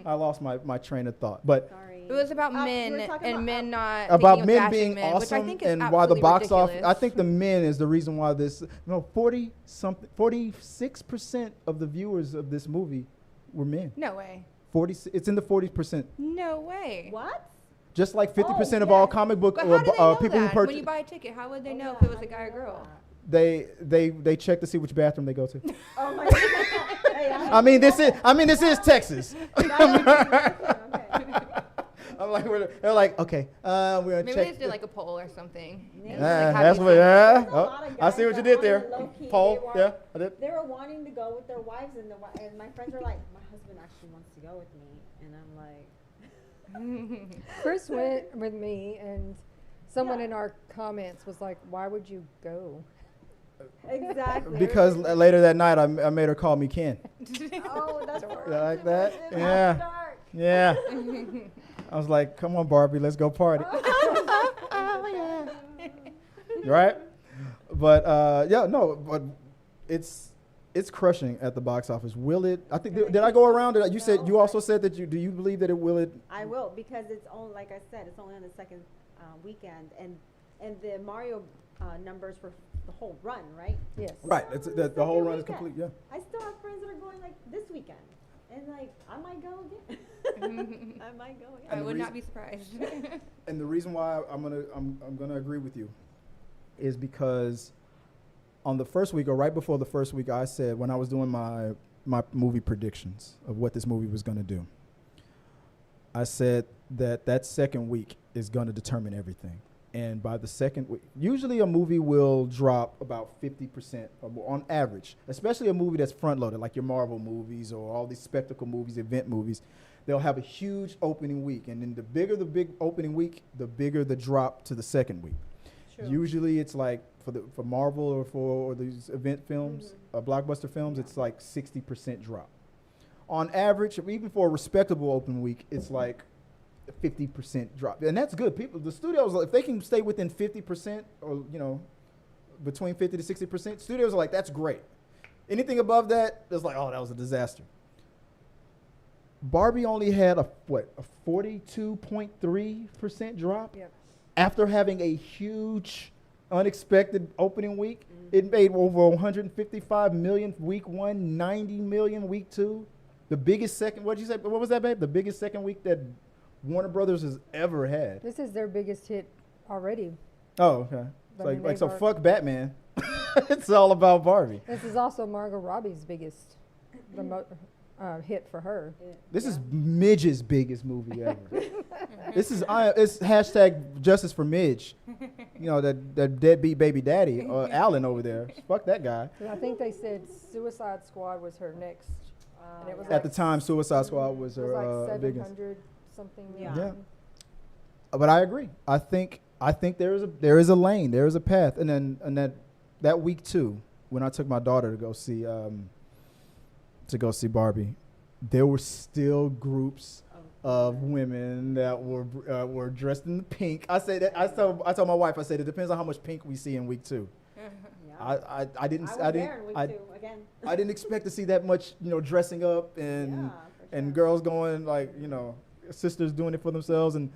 I lost my train of thought, but Sorry. It was about We were men talking and about men not about thinking of men bashing being men, which I awesome think is and why the absolutely box office. ridiculous. I think the men is the reason why this. 46% of the viewers of this movie were men. No way. 40. It's in the 40%. No way. What? Just like 50% of yes. all comic book But how do they know people who that? When purchase. you buy a ticket, how would they know yeah, if it was how a do guy or you know girl? that? They check to see which bathroom they go to. Oh my god. Hey, I mean this is Texas. Okay. I'm like they're like okay, we're gonna Maybe check. they just did like a poll or something. Yeah, And it's like, how that's do you what. think? Yeah. There's a Oh, lot of I see guys what you that did on there. the low-key, Paul. they were- Yeah, I did. They were wanting to go with their wives, and my friends were like, "My husband actually wants to go with me," and I'm like, Chris went with me, and someone Yeah. in our comments was like, "Why would you go?" "Exactly." Because later that night I made her call me Ken. Oh, that's Dark. You like that? It was Yeah. dark. Yeah. I was like, come on, Barbie, let's go party. Right? But yeah, no, but it's crushing at the box office. Will it? I think did I go around? You said you also said that do you believe that it will it? I will, because it's only, like I said, it's only on the second weekend, and the Mario numbers for the whole run, right? Yes. Right. It's the whole Second run is weekend. complete. Yeah. I still have friends that are going like this weekend, and like I might go again. I might go again. I the would not reason- be surprised. And the reason why I'm gonna agree with you is because on the first week or right before the first week, I said when I was doing my movie predictions of what this movie was gonna do, I said that second week is gonna determine everything. And by the second week, usually a movie will drop about 50% or more on average, especially a movie that's front loaded, like your Marvel movies or all these spectacle movies, event movies. They'll have a huge opening week. And then the bigger the big opening week, the bigger the drop to the second week. True. Usually it's like for Marvel or for these event films, blockbuster films, it's like 60% drop. On average, even for a respectable open week, it's like 50% drop, and that's good. The studios, if they can stay within 50%, or between 50 to 60%, studios are like, that's great. Anything above that, it's like, oh, that was a disaster. Barbie only had a 42.3% drop Yep. after having a huge, unexpected opening week. It made over 155 million week one, 90 million week two. The biggest second. What did you say? What was that, babe? The biggest second week that Warner Brothers has ever had. This is their biggest hit already. Oh, okay. I Like, mean, like so they've fuck Batman. It's all about Barbie. This is also Margot Robbie's biggest hit for her. This is Midge's biggest movie ever. This is it's hashtag justice for Midge. That deadbeat baby daddy, Alan over there. Fuck that guy. And I think they said Suicide Squad was her next. And it was At the time, Suicide Squad was it was her like biggest. 700 something. Yeah. Yeah. But I agree. I think there is a lane, there is a path, and then that week too, when I took my daughter to go see to go see Barbie, there were still groups of women that were dressed in the pink. I said that I told my wife, I said it depends on how much pink we see in week 2. Yeah. I didn't I was there in week 2 again. I didn't expect to see that much, dressing up and girls going like, sisters doing it for themselves and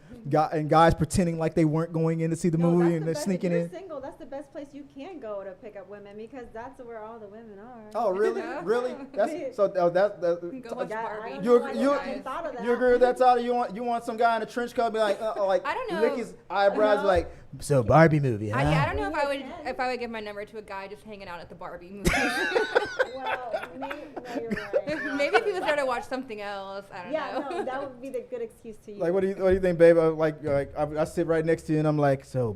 guys pretending like they weren't going in to see the movie and they're sneaking in. If you're single, that's the best place you can go to pick up women because that's where all the women are. Oh, really? Really? That's so. Go watch Barbie. You agree with that, Tyler? You want some guy in a trench coat be like, I don't know. lick his eyebrows, be like, so Barbie movie, huh? I don't know if I would give my number to a guy just hanging out at the Barbie movie. Well, maybe, no, you're right. Maybe if he was there to watch something else, I don't know. Yeah, no, that would be the good excuse to use. Like, what do you think, babe? I sit right next to you and I'm like, so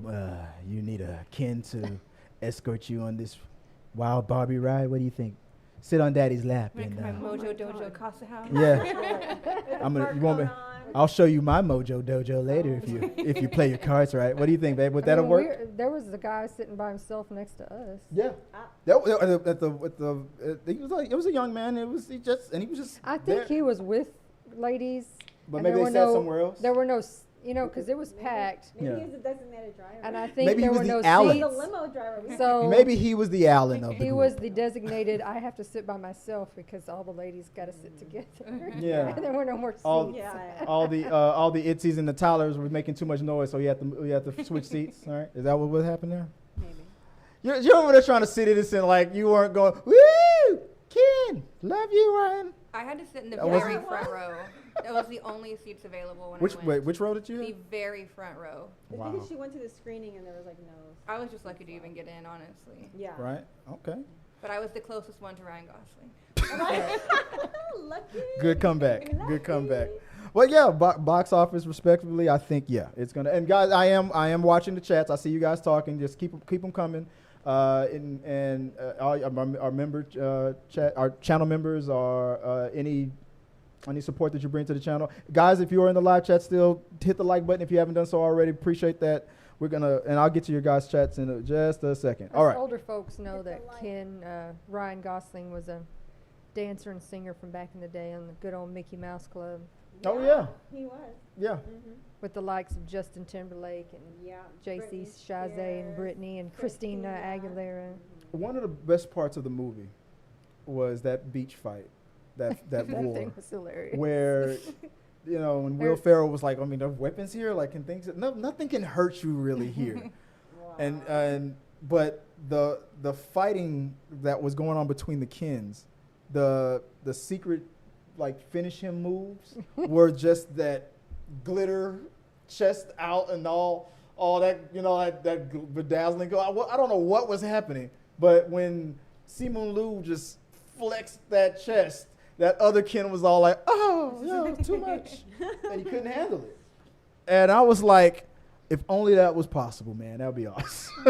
you need a kin to escort you on this wild Barbie ride? What do you think? Sit on Daddy's lap and my Mojo Dojo Casa house. Yeah. I'll show you my Mojo Dojo later if you play your cards right. What do you think, babe? Would that work? There was a guy sitting by himself next to us. Yeah. It was a young man. He was just. I think he was with ladies. But maybe they sat somewhere else. There were no, because it was packed. Maybe he was a designated driver. And I think maybe there were no Allen. seats. The limo driver. So maybe he was the Allen of the He group. was the designated. I have to sit by myself because all the ladies got to sit together. Yeah. And there were no more seats. all the Itzies and the Tylers were making too much noise, so you had to switch seats. All right, is that what happened there? Maybe. You're over there trying to sit innocent, like you weren't going. Woo, Ken, love you, Ryan. I had to sit in the very front row. That was the only seats available when I went. Which row did you have? The very front row. Wow. Because she went to the screening and there was like no. I was just lucky to even get in, honestly. Yeah. Right. Okay. But I was the closest one to Ryan Gosling. Lucky. Good comeback. Good comeback. Well, yeah, box office respectively, I think it's gonna. And guys, I am watching the chats. I see you guys talking. Just keep them coming. And our member chat, our channel members are any support that you bring to the channel. Guys, if you are in the live chat still, hit the like button if you haven't done so already. Appreciate that. We're gonna, and I'll get to your guys' chats in just a second. All right. Older folks know that Ryan Gosling was a dancer and singer from back in the day on the good old Mickey Mouse Club. Oh yeah. He was. Yeah. Mm-hmm. With the likes of Justin Timberlake and J.C. Chazé and Britney and Christina Aguilera. Mm-hmm. One of the best parts of the movie was that beach fight, that war, thing was hilarious. where when Will Ferrell was like, there are weapons here, like can things, nothing can hurt you really here, Wow. but the fighting that was going on between the Kens, the secret like finish him moves were just that glitter, chest out and all that, that bedazzling. I don't know what was happening, but when Simu Liu just flexed that chest, that other Ken was all like, oh, too much. And he couldn't handle it. And I was like, if only that was possible, man, that would be awesome.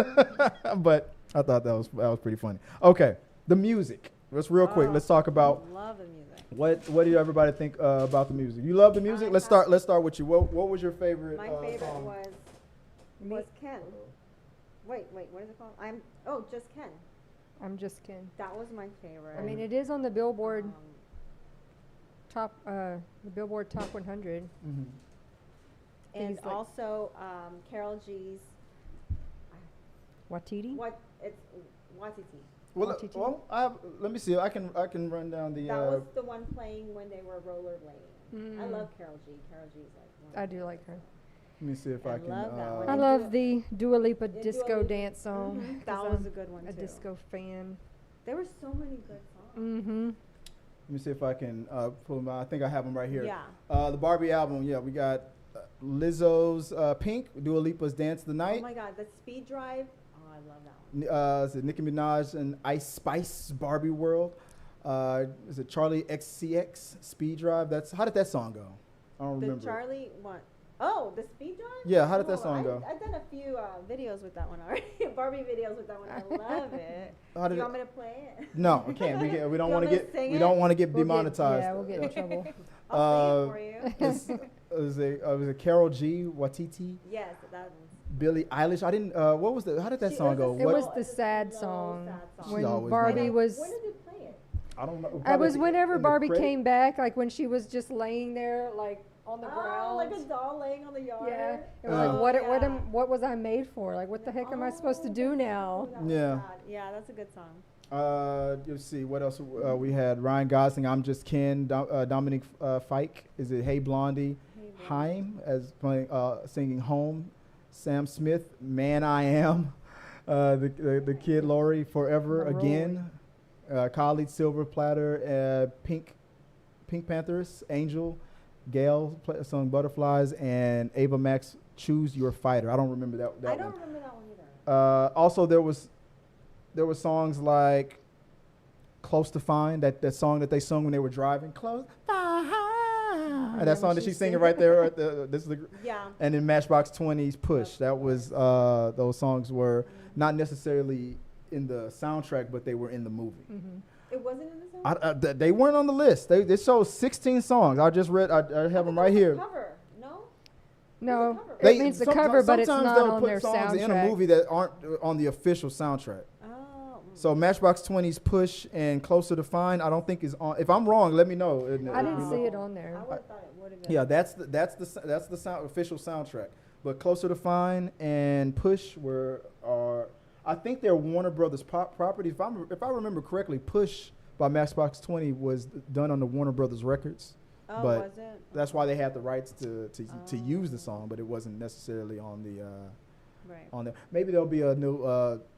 But I thought that was pretty funny. Okay, the music. Let's real quick. Let's talk about Love the music. what do everybody think about the music? You love the music? Let's start with you. What was your favorite My favorite song? was Ken. Wait, what is it called? Just Ken. I'm Just Ken. That was my favorite. I mean, it is on the Billboard Top 100. Mm-hmm. And things like- also Carol G's Watiti? it's Watiti. Well, let me see. I can run down the. That was the one playing when they were rollerblading. I love Carol G. Carol G's like one I of do my like her. Let me see if I can. love that one. I And love the Dua Lipa Dua disco Lipa. dance song. Mhm. 'cause That was I'm a good one a too. disco fan. There were so many good songs. Mm-hmm. Let me see if I can pull them out. I think I have them right here. Yeah. The Barbie album. Yeah, we got Lizzo's Pink, Dua Lipa's Dance the Oh Night. my God, the Speed Drive. Oh, I love that one. Is it Nicki Minaj and Ice Spice Barbie World? Is it Charlie XCX Speed Drive? How did that song go? I don't The remember. Charlie one. Oh, the Speed Drive? Yeah, how did that Oh, song go? I've done a few videos with that one already. Barbie videos with that one. I love it. How Do did you it- want me to play it? No, I can't. We don't You want want me to to sing we it? don't want to get We'll demonetized. we'll get in trouble. I'll sing it for you. Was it Carol G, Watiti, Yes, that was. Billie Eilish? I didn't. What was the? How did that She- song go? was a It What? was slow- the it's a sad slow, song sad song. She's when always Barbie been- was. When did you play it? I don't know. It probably was whenever in the Barbie credit- came back, like when she was just laying there, like on the Oh, ground. like a doll laying on the yard. Yeah, it was Oh, like, what was I made for? Like, what the heck am I supposed to Oh, do that's now? true. That was Yeah. sad. Yeah, that's a good song. Let's see what else we had. Ryan Gosling, I'm Just Ken. Dominic Fike, is it Hey Blondie? Hey, Blondie. Haim as playing singing Home. Sam Smith, Man I Am. The kid Laurie, Forever Maroon. Again. Khalid Silver Platter, Pink Panthers, Angel, Gail sung Butterflies, and Ava Max, Choose Your Fighter. I don't remember that I one. don't remember that one either. Also, there were songs like Close to Fine, that song that they sung when they were driving. Close Fine. That song that she's singing right there. This is the, Yeah. and in Matchbox 20's Push. That was those songs were not necessarily in the soundtrack, but they were in the movie. Mm-hmm. It wasn't in the song? They weren't on the list. They shows 16 songs. I just read. I have them right here. Cover. No? No, cover. it means the cover, but it's sometimes not they'll on put their songs in a soundtrack. movie that aren't on the official soundtrack. Oh. So Matchbox 20's Push and Closer to Fine, I don't think is on. If I'm wrong, let me know. I didn't see it on there. I would have thought it would have been. Yeah, that's the official soundtrack. But Closer to Fine and Push are I think they're Warner Brothers properties. If I remember correctly, Push by Matchbox 20 was done on the Warner Brothers records. Oh, but was it? that's why they had the rights to use the song, but it wasn't necessarily on the Right. on there. Maybe there'll be a new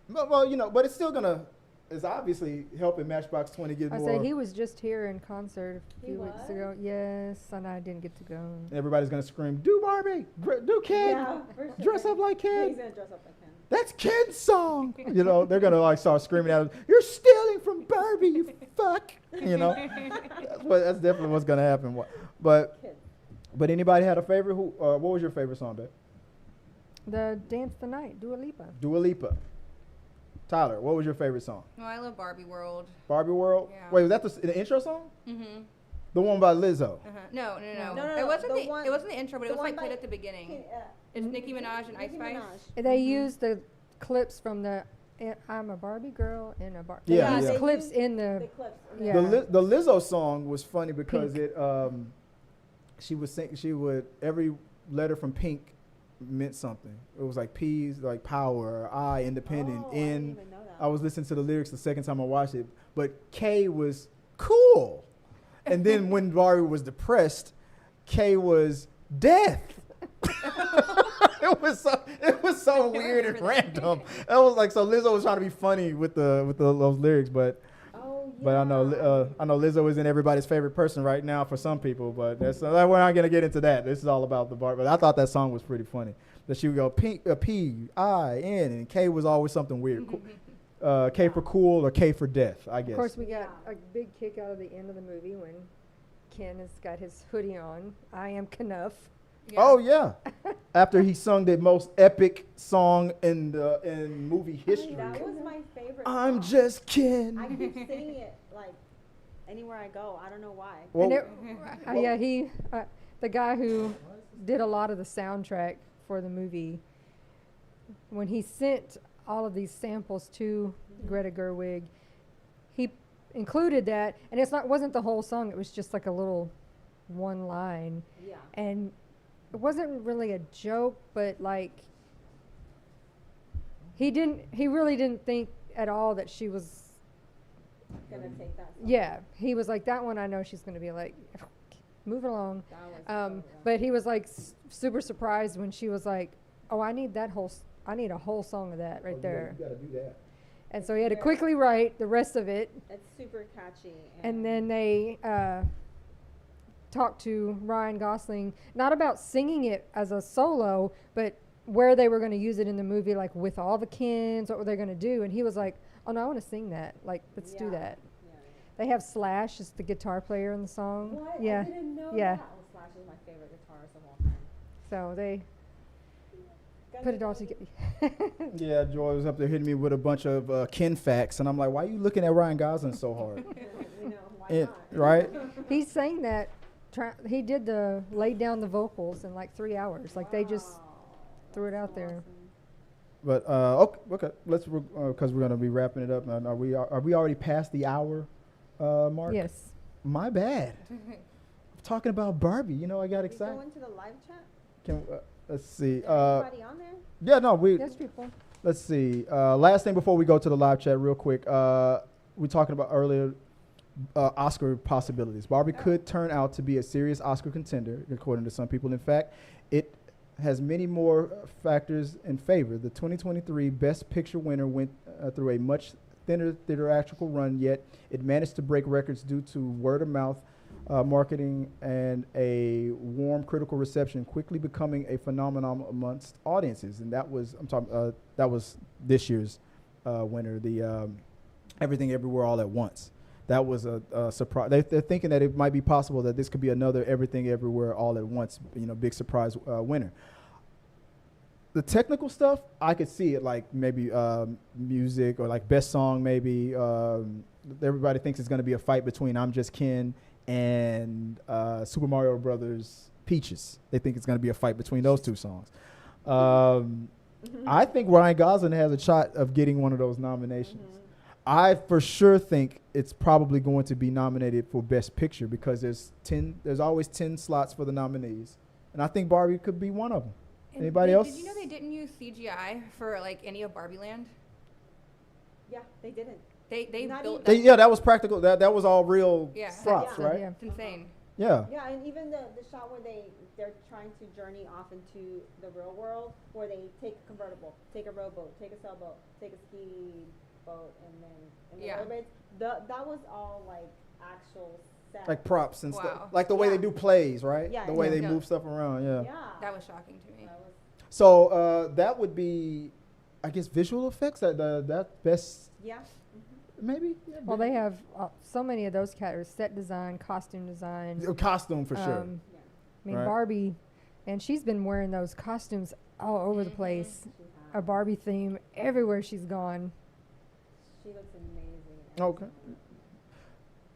but it's still gonna. It's obviously helping Matchbox 20 get I more. say he was just here in concert a He few weeks was? ago. Yes, and I didn't get to go. Everybody's gonna scream, "Do Barbie, do Ken, Yeah, for sure. dress up like Yeah, Ken." he's gonna dress up like Ken. That's Ken's song. They're gonna like start screaming at him. You're stealing from Barbie, you fuck. That's definitely what's gonna happen. But anybody had a favorite? What was your favorite song, babe? The Dance the Night, Dua Lipa. Dua Lipa. Tyler, what was your favorite song? Oh, I love Barbie World. Barbie World. Yeah. Wait, was that the intro song? Mm-hmm. The one by Lizzo. No. No, It wasn't the one- it wasn't the intro, but it the was one like played by- at the beginning. Ken- It's Nicki Minaj and Ice Nicki Spice. Minaj. They used the clips from the I'm a Barbie girl in a Barbie. Yeah, They used yeah. clips used in The the. clips. Yeah. The Lizzo song was funny because Pink. she would every letter from Pink meant something. It was like P's like power, I independent, Oh, I didn't N. even know that. I was listening to the lyrics the second time I watched it, but K was cool. And then when Barbie was depressed, K was death. It was so weird and random. It was like, so Lizzo was trying to be funny with those lyrics, but Oh, yeah. I know Lizzo isn't everybody's favorite person right now for some people, but we're not gonna get into that. This is all about the Barbie. But I thought that song was pretty funny. That she would go P I N and K was always something weird. K for cool or K for death, I guess. Of course, we got Yeah. a big kick out of the end of the movie when Ken has got his hoodie on. I am Knuff. Yeah. Oh yeah. After he sung the most epic song in movie history. That was my favorite. I'm song. just Ken. I keep singing it like anywhere I go. I don't know why. Well, And the guy who did a lot of the soundtrack for the movie, when he sent all of these samples to Greta Gerwig, he included that, and wasn't the whole song. It was just like a little one line, Yeah. and it wasn't really a joke, but like he really didn't think at all that she was. Gonna take that. song. Yeah, he was like, that one I know she's gonna be like, move along. That was so rough. But he was like super surprised when she was like, "Oh, I need a whole song of that right there." You gotta do that. And so he had to quickly write the rest of it, It's super catchy. and then they talked to Ryan Gosling not about singing it as a solo, but where they were going to use it in the movie, like with all the Kens, what were they going to do? And he was like, "Oh no, I want to sing that. Like, let's do Yeah. that." Yeah. They have Slash as the guitar player in the song. What? Yeah. I didn't know Yeah. that. Oh, Slash is my favorite guitarist of all time. So they Gotta put it go. all together. Yeah, Joy was up there hitting me with a bunch of Ken facts, and I'm like, why are you looking at Ryan Gosling so hard? You know, why It- not? right? He sang that. He did laid down the vocals in like 3 hours. Like they just Wow. threw it That's out so there. But okay, let's because we're gonna be wrapping it up. Now, are we already past the hour Mark? Yes. My bad. Talking about Barbie, I got We excited. go into the live chat. Let's see. Is anybody on there? Yeah, no, There's people. let's see. Last thing before we go to the live chat, real quick. We talking about earlier Oscar possibilities. Barbie could turn out to be a serious Oscar contender, according to some people. In fact, it has many more factors in favor. The 2023 Best Picture winner went through a much thinner theatrical run, yet it managed to break records due to word of mouth marketing and a warm critical reception, quickly becoming a phenomenon amongst audiences. And that was that was this year's winner, the Everything Everywhere All at Once. That was a surprise. They're thinking that it might be possible that this could be another Everything Everywhere All at Once, big surprise winner. The technical stuff, I could see it like maybe music or like best song maybe. Everybody thinks it's going to be a fight between I'm Just Ken and Super Mario Brothers Peaches. They think it's going to be a fight between those two songs. I think Ryan Gosling has a shot of getting one of those nominations. I for sure think it's probably going to be nominated for Best Picture because there's always 10 slots for the nominees. And I think Barbie could be one of them. And Anybody else? Did you know they didn't use CGI for like any of Barbie Land? Yeah, they didn't. They Not built even- Yeah, that was practical. That was all real props, Yeah. right? Yeah. It's insane. Yeah. Yeah, and even the shot where they're trying to journey off into the real world, where they take a convertible, take a rowboat, take a sailboat, take a ski boat, and then in the mermaids, that was all like actual sets. Like props and Wow. stuff. Like the way they Yeah. do plays, right? Yeah, The way they yeah. move stuff around, yeah. Yeah. That was shocking to me. That was- So that would be, I guess, visual effects. That best, yeah. maybe. Yeah, Well, they have so many of those categories: set design, costume design. costume for sure. I mean, Right. Barbie, and she's been wearing those costumes all over the place. She A has. Barbie theme everywhere she's gone. She looks amazing. in Okay. everything.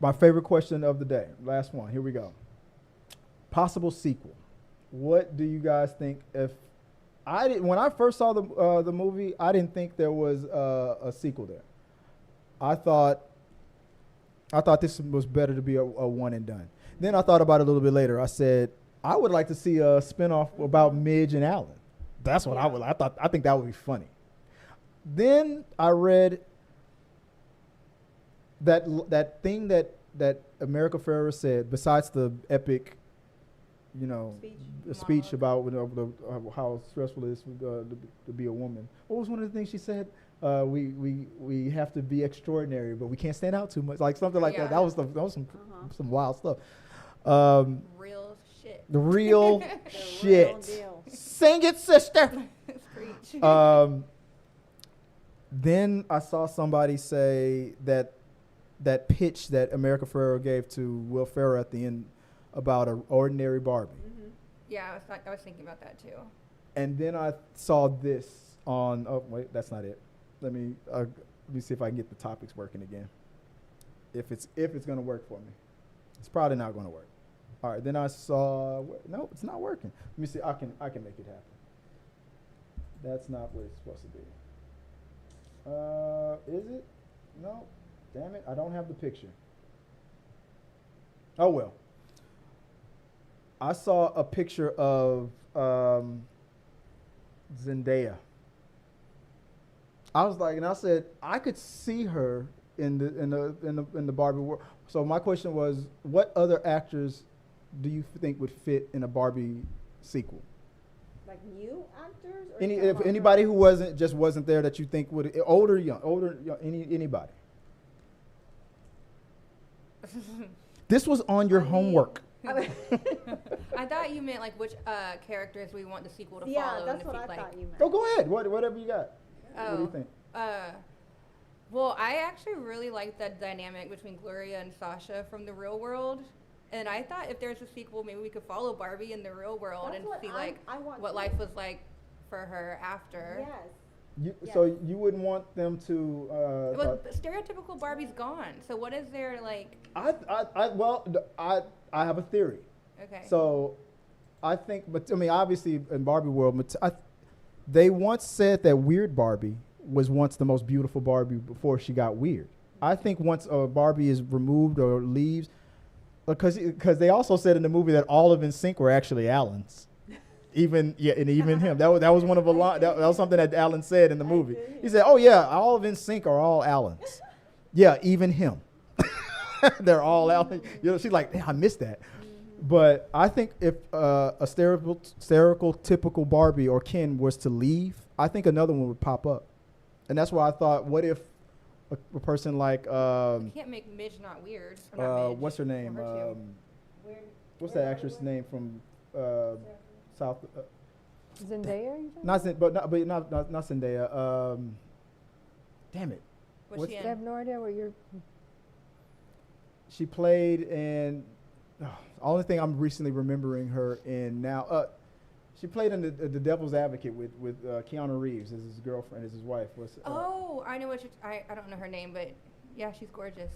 My favorite question of the day. Last one. Here we go. Possible sequel. What do you guys think? When I first saw the movie, I didn't think there was a sequel there. I thought this was better to be a one and done. Then I thought about it a little bit later. I said I would like to see a spinoff about Midge and Alan. That's what I would. I think that would be funny. Then I read that thing that America Ferrera said. Besides the epic, the speech about how stressful it is to be a woman. What was one of the things she said? We have to be extraordinary, but we can't stand out too much. Like something like that. That was some wild stuff. Real shit. The real The shit. real deal. Sing it, sister. Preach. Then I saw somebody say that pitch that America Ferrera gave to Will Ferrell at the end about an ordinary Barbie. Yeah, I was thinking about that too. And then I saw this on. Oh wait, that's not it. Let me see if I can get the topics working again. If it's gonna work for me, it's probably not gonna work. All right. Then I saw. No, it's not working. Let me see. I can make it happen. That's not what it's supposed to be. Is it? No. Damn it! I don't have the picture. Oh well. I saw a picture of Zendaya. I was like, and I said I could see her in the Barbie world. So my question was, what other actors do you think would fit in a Barbie sequel? Like new actors? Or If anybody who wasn't there that you think would, older, young, anybody. This was on your homework. I thought you meant like which characters we want the sequel to Yeah, follow. that's and what I like, thought you meant. Go ahead. Whatever you got. What do you think? Well, I actually really like that dynamic between Gloria and Sasha from the real world. And I thought if there's a sequel, maybe we could follow Barbie in the real world That's and what see I want what too. life was like for her after. Yes. So you wouldn't want them to. Well, stereotypical Barbie's gone. So what is there like? I have a theory. Okay. So, I think, but I mean, obviously, in Barbie world, they once said that Weird Barbie was once the most beautiful Barbie before she got weird. I think once Barbie is removed or leaves, because they also said in the movie that all of NSYNC were actually Allens. And even him. That was one of a lot. That was something that Alan said in the movie. He said, "Oh yeah, all of NSYNC are all Allens." Yeah, even him. They're all Allens. She's like, I missed that. But I think if a stereotypical Barbie or Ken was to leave, I think another one would pop up. And that's why I thought, what if a person like You can't make Midge not weird. Or not Midge, what's her name? or her too. What's that actress name from South? Zendaya? You Not Zendaya. Damn it! What's she I in? have no idea what you're. She played in. Only thing I'm recently remembering her in now. She played in the Devil's Advocate with Keanu Reeves as his girlfriend, as his wife. I know what I don't know her name, but yeah, she's gorgeous.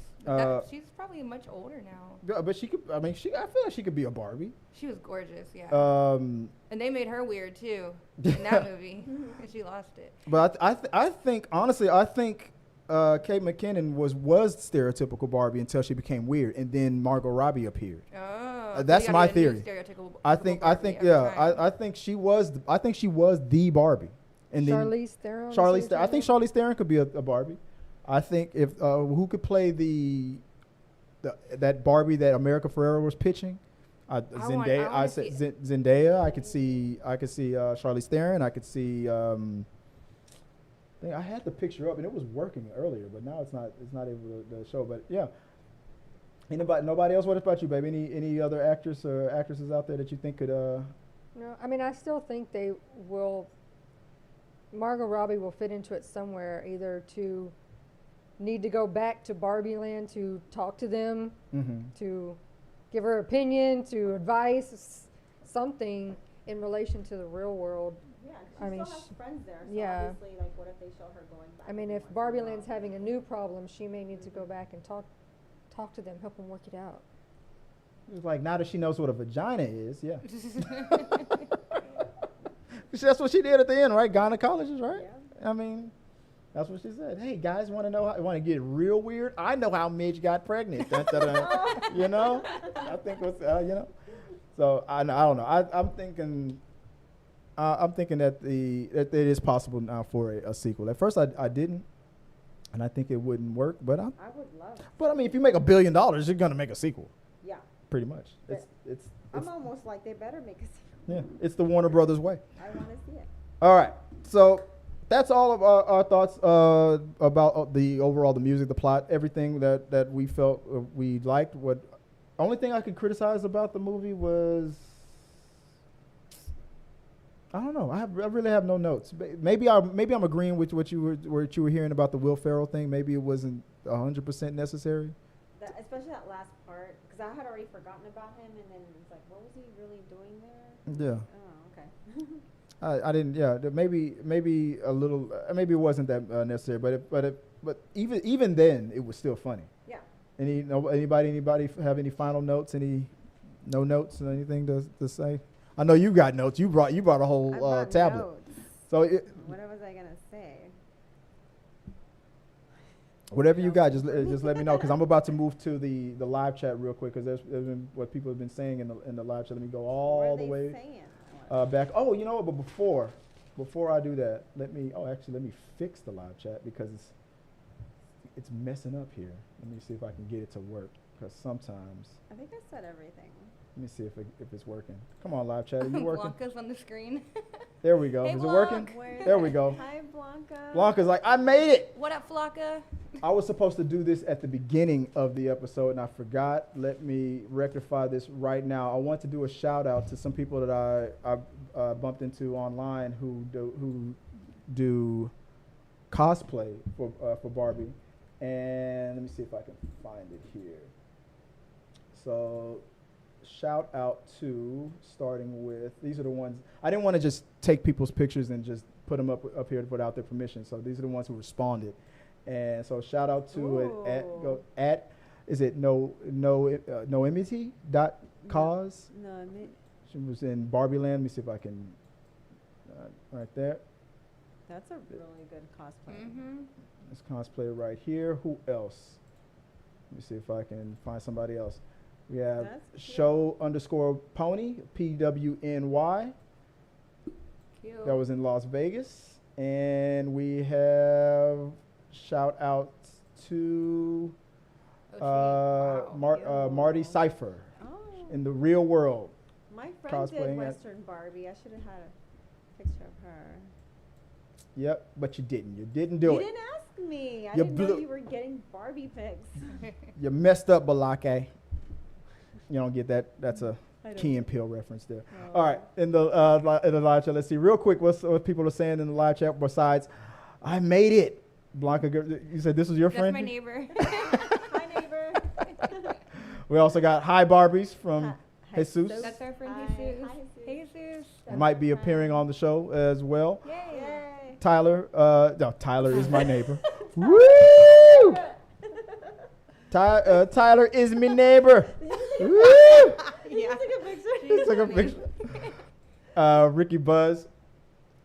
She's probably much older now. But she could. I mean, I feel like she could be a Barbie. She was gorgeous, yeah. And they made her weird too in that movie, and she lost it. But I think honestly, Kate McKinnon was stereotypical Barbie until she became weird, and then Margot Robbie appeared. Oh, that's my theory. I think she was the Barbie, and Charlize Theron. I think Charlize Theron could be a Barbie. I think if who could play that Barbie that America Ferrera was pitching. Zendaya. Zendaya. I could see Charlize Theron. I could see. I had the picture up and it was working earlier, but now it's not able to show. But yeah. Nobody else? What about you, baby? Any other actors or actresses out there that you think could? No, I mean I still think they will. Margot Robbie will fit into it somewhere, either to need to go back to Barbie Land to talk to them, to give her opinion, to advice, something in relation to the real world. Yeah, she still has friends there. So yeah. Obviously, like, what if they show her going back? I mean, if Barbie Land's having a new problem, she may need to go back and talk to them, help them work it out. It's like now that she knows what a vagina is, yeah. That's what she did at the end, right? Gynecologist, right? Yeah. I mean, that's what she said. Hey, guys, want to get real weird? I know how Midge got pregnant. You know? I think it was, So I don't know. I'm thinking that that it is possible now for a sequel. At first, I didn't, and I think it wouldn't work. But I would love. But I mean, if you make $1 billion, you're gonna make a sequel. Yeah. Pretty much. It's I'm almost like they better make a sequel. Yeah, it's the Warner Brothers way. I want to see it. All right, so that's all of our thoughts about the music, the plot, everything that we felt we liked. Only thing I could criticize about the movie was, I don't know. I really have no notes. Maybe I'm agreeing with what you were hearing about the Will Ferrell thing. Maybe it wasn't 100% necessary. Especially that last part, because I had already forgotten about him, and then it's like, what was he really doing there? Yeah. Oh, okay. I didn't. Yeah, maybe a little. Maybe it wasn't that necessary, but even then, it was still funny. Yeah. Anybody have any final notes? No notes or anything to say? I know you got notes. You brought a whole tablet. Notes. So what was I gonna say? Whatever you got, just let me know, because I'm about to move to the live chat real quick, because there's been what people have been saying in the live chat. Let me go all the way back. Oh, you know what? But before I do that, let me fix the live chat, because it's messing up here. Let me see if I can get it to work, because sometimes. I think I said everything. Let me see if it's working. Come on, live chat. Are you working? Blanca's on the screen. There we go. Hey, Is Blanc. it working? There we go. Hi, Blanca. Blanca's like, I made it. What up, Flocka? I was supposed to do this at the beginning of the episode, and I forgot. Let me rectify this right now. I want to do a shout out to some people that I bumped into online who do cosplay for Barbie, and let me see if I can find it here. So, shout out to, starting with, these are the ones. I didn't want to just take people's pictures and just put them up here without their permission. So these are the ones who responded. And so shout out to at is it noemity.cause? No. She was in Barbie Land. Let me see if I can right there. That's a really good cosplay. Mm-hmm. This cosplayer right here. Who else? Let me see if I can find somebody else. We have That's cute. show_pony, PWNY. Cute. That was in Las Vegas. And we have shout out to Oh, wow. Marty Cypher Oh, in the real world. my friend cosplaying did as- Western Barbie. I should have had a picture of her. Yep, but you didn't. You didn't do You it. didn't ask me. I You didn't know blew- you were getting Barbie pics. You messed up, Balake. You don't get that. That's a I don't Key and Peele reference there. Oh. All right, in the live chat, let's see real quick what people are saying in the live chat. Besides, I made it. Blanca, you said this was your That's friend. my neighbor. Hi, neighbor. We also got Hi Barbies from Hi, Jesus. That's our friend Hi. Jesus. Hi, Hey, Jesus. Might be appearing on the show as well. Yay. Yay. Tyler, no, Tyler is my neighbor. Woo! Tyler is my neighbor. Woo! Yeah. Take a picture. He took a picture. Ricky Buzz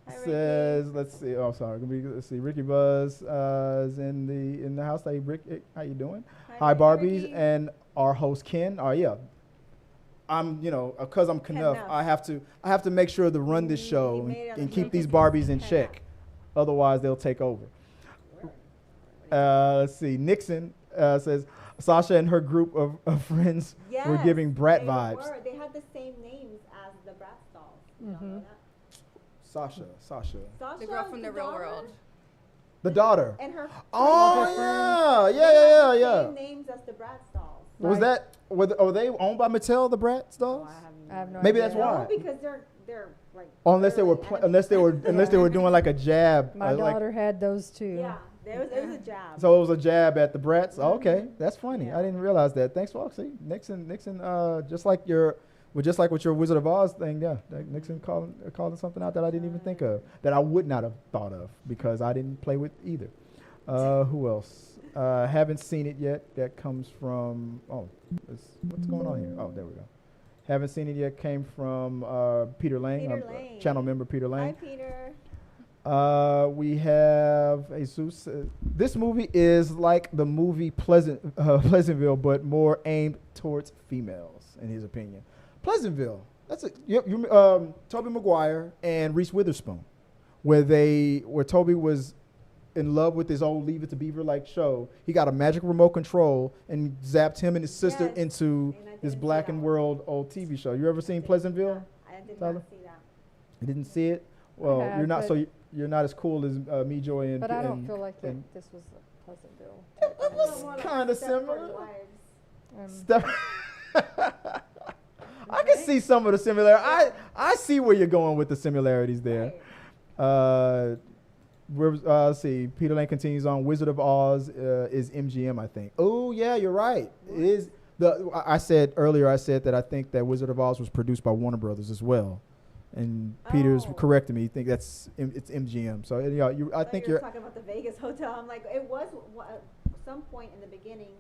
Hi, says, let's see. Oh, sorry. Let's see. Ricky Buzz is in the house. Hey, Rick, how you doing? Hi, Ricky. Barbies, Ricky. and our host Ken. Oh yeah. I'm, because I'm Knuff, Knuff. I have to make sure to run this show made it and on keep these purpose. Barbies in check. Otherwise, they'll take over. Let's see. Nixon says Sasha and her group of friends were Yes, giving Brat they vibes. were. They had the same names as the Brat dolls. You don't know that? Sasha. Sasha, The girl from the real daughter, world. The daughter. and her Oh, they had yeah. the same names as the Brat dolls. Was Right. are they owned by Mattel, the Bratz dolls? Oh, I have no Maybe idea. that's why. No, because they're like. Unless they were literally unless they were Yeah. doing like a jab. My like- daughter had those too. Yeah, it was a jab. So it was a jab at the Bratz. Oh, okay, that's funny. Yeah. I didn't realize that. Thanks, Foxy. Nixon. Just like with your Wizard of Oz thing. Yeah, Nixon calling something out that I didn't even think of, that I would not have thought of because I didn't play with either. Who else? Haven't seen it yet. That comes from. What's going on here? Oh, there we go. Haven't seen it yet. Came from Peter Lang, Peter Lang. channel member Peter Hi, Lang. Peter. We have Jesus. This movie is like the movie Pleasantville, but more aimed towards females, in his opinion. Pleasantville. That's Tobey Maguire and Reese Witherspoon, where Tobey was in love with his old Leave It to Beaver-like show. He got a magic remote control and zapped him and his sister Yes, into and I this didn't see Black that and one. World old TV show. You ever seen Pleasantville? I did Tyler? not see that. You didn't see it? Well, have, you're not. but- So you're not as cool as me, Joy, and. But I don't and- feel like and this was Pleasantville. It was More like kind of Stepford similar. Wives. Stuff. I can see some of the similar. I see where you're going with the similarities there. Right. Let's see. Peter Lane continues on. Wizard of Oz is MGM, I think. Oh yeah, you're right. It is. I said earlier. I said that I think that Wizard of Oz was produced by Warner Brothers as well, and Peter's Oh. corrected me. He think it's MGM. So I think you're you're. talking about the Vegas hotel. I'm like, it was some point in the beginning,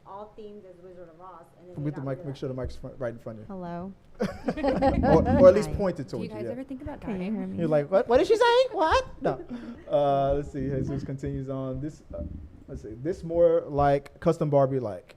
all themed as Wizard of Oz, and then With they the got mic, rid make of sure the mic's right in front of you. Hello. or at least Hi. pointed Do you towards guys you. ever think about Can you hear dying? me? You're like, what did she say? What? No. Let's see. Jesus continues on. Let's see. This more like custom Barbie like.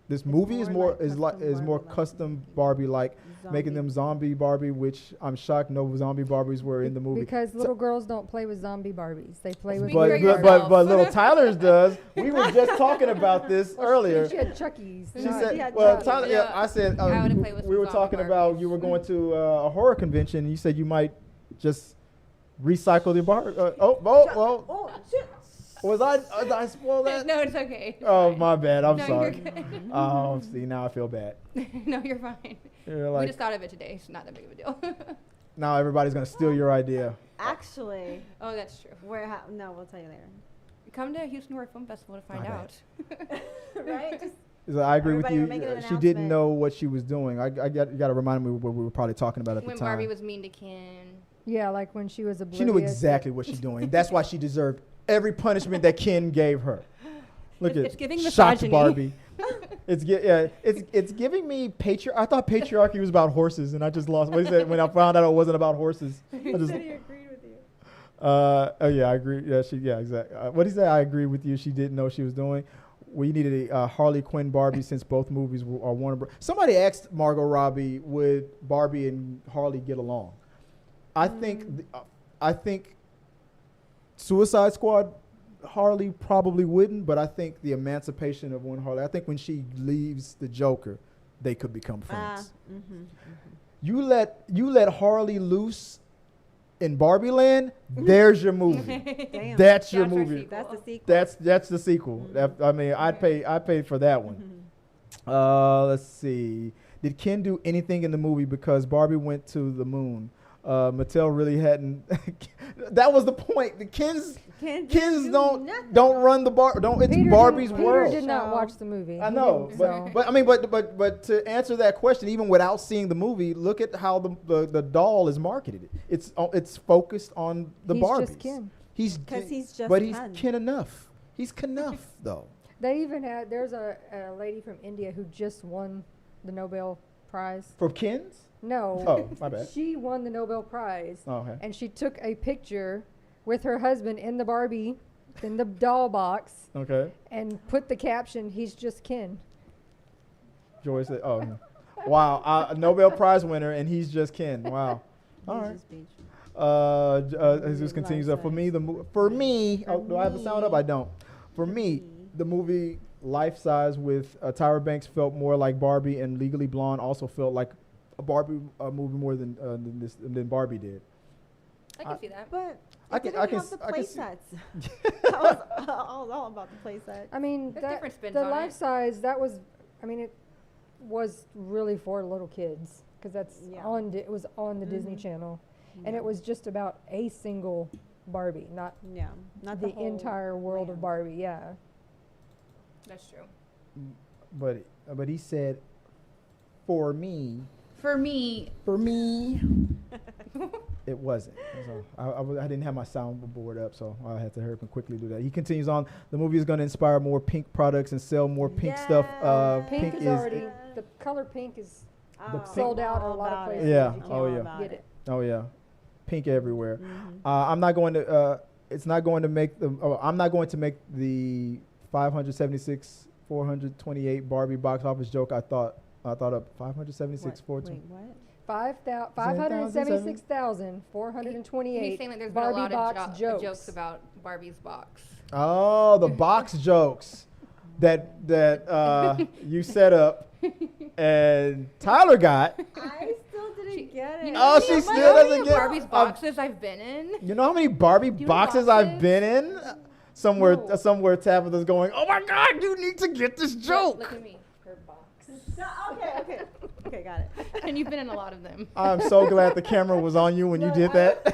This movie is more custom Barbie like, making them zombie Barbie, which I'm shocked no zombie Barbies were in the movie. Because little girls don't play with zombie Barbies. They play with Speak But for real but, yourself. but little Tyler's does. We were just talking about this earlier. She had Chucky's. She not- said, had well, Chucky. Tyler, yeah, I said, I would've played with we some were zombie talking about Barbies. you were going to a horror convention, and you said you might just recycle the bar. Oh, shit. Did I spoil that? No, it's okay. It's Oh, fine. my bad. I'm No, sorry. you're good. Oh, see, now I feel bad. No, you're fine. You're We like, just thought of it today. It's not that big of a deal. now everybody's going to steal your idea. Actually, Oh, that's true. no, we'll tell you later. Come to Houston Horror Film Festival to find My bad. out. Right? Just So I agree with Everybody you. were making an She didn't announcement. know what she was doing. You got to remind me what we were probably talking about at When the time. Barbie was mean to Ken. Yeah, like when she was She oblivious. knew exactly what she's doing. That's why she deserved every punishment that Ken gave her. Look It's at giving shocked misogyny. Barbie. It's giving me I thought patriarchy was about horses, and I just lost. What is it? When I found out it wasn't about horses, I just, said he agreed with you. Oh yeah, I agree. Yeah, exactly. What he said, I agree with you. She didn't know what she was doing. We needed a Harley Quinn Barbie since both movies are Warner Bros. Somebody asked Margot Robbie, would Barbie and Harley get along? I think Suicide Squad Harley probably wouldn't, but I think the emancipation of one Harley, I think when she leaves the Joker, they could become friends. You let Harley loose in Barbie Land, there's your movie. Damn. That's your That's our movie. sequel. That's the sequel. That's the sequel. I mean, I'd pay for that one. Let's see. Did Ken do anything in the movie because Barbie went to the moon? Mattel really hadn't. That was the point. The Kens don't run the bar. It's Barbie's world. Peter did not watch the movie. I know, but I mean, but to answer that question, even without seeing the movie, look at how the doll is marketed. It's focused on the Barbies. He's just Ken. He's just but he's Ken. Ken enough. He's Knuff though. They even had. There's a lady from India who just won the Nobel Prize. For Kens? No. Oh, my bad. She won the Nobel Prize. Oh, okay. And she took a picture with her husband in the Barbie, in the doll box, Okay. and put the caption, "He's just Ken." Joy said, "Oh, no. Wow, a Nobel Prize winner, and he's just Ken. Wow. All right." Jesus continues up. For me, do I have a sound up? I don't. For me, the movie Life Size with Tyra Banks felt more like Barbie, and Legally Blonde also felt like a Barbie movie more than Barbie did. I can see that. But I it can- didn't I can have s- the I play can see- sets. I was all about the play set. I mean, There's different spins the on life it. size, that was, I mean, it was really for little kids because it was on the Disney Channel, and it was just about a single Barbie, not not the whole entire world of land. Barbie. Yeah. That's true. But he said, for me, For me, it wasn't. So I didn't have my soundboard up, so I had to hurry up and quickly do that. He continues on. The movie is going to inspire more pink products and sell more pink stuff. Pink is already, the color pink is sold out in a lot of places. Yeah. You can't Oh, yeah. get it. Oh yeah, pink everywhere. I'm not going to. It's not going to make the. I'm not going to make the 576 428 Barbie box office joke. I thought up 576 Wait, what? 576,428 he's saying that there's been a Barbie lot box of jokes about Barbie's box. Oh, the box jokes that you set up and Tyler got. I still didn't get it. Oh, she still doesn't get Barbie's boxes I've been in. You know how many Barbie know boxes I've boxes? been in? Somewhere No. Tabitha's going, oh my God, you need to get this joke. Look at me. her box. Okay, got it. And you've been in a lot of them. I'm so glad the camera was on you when you did that.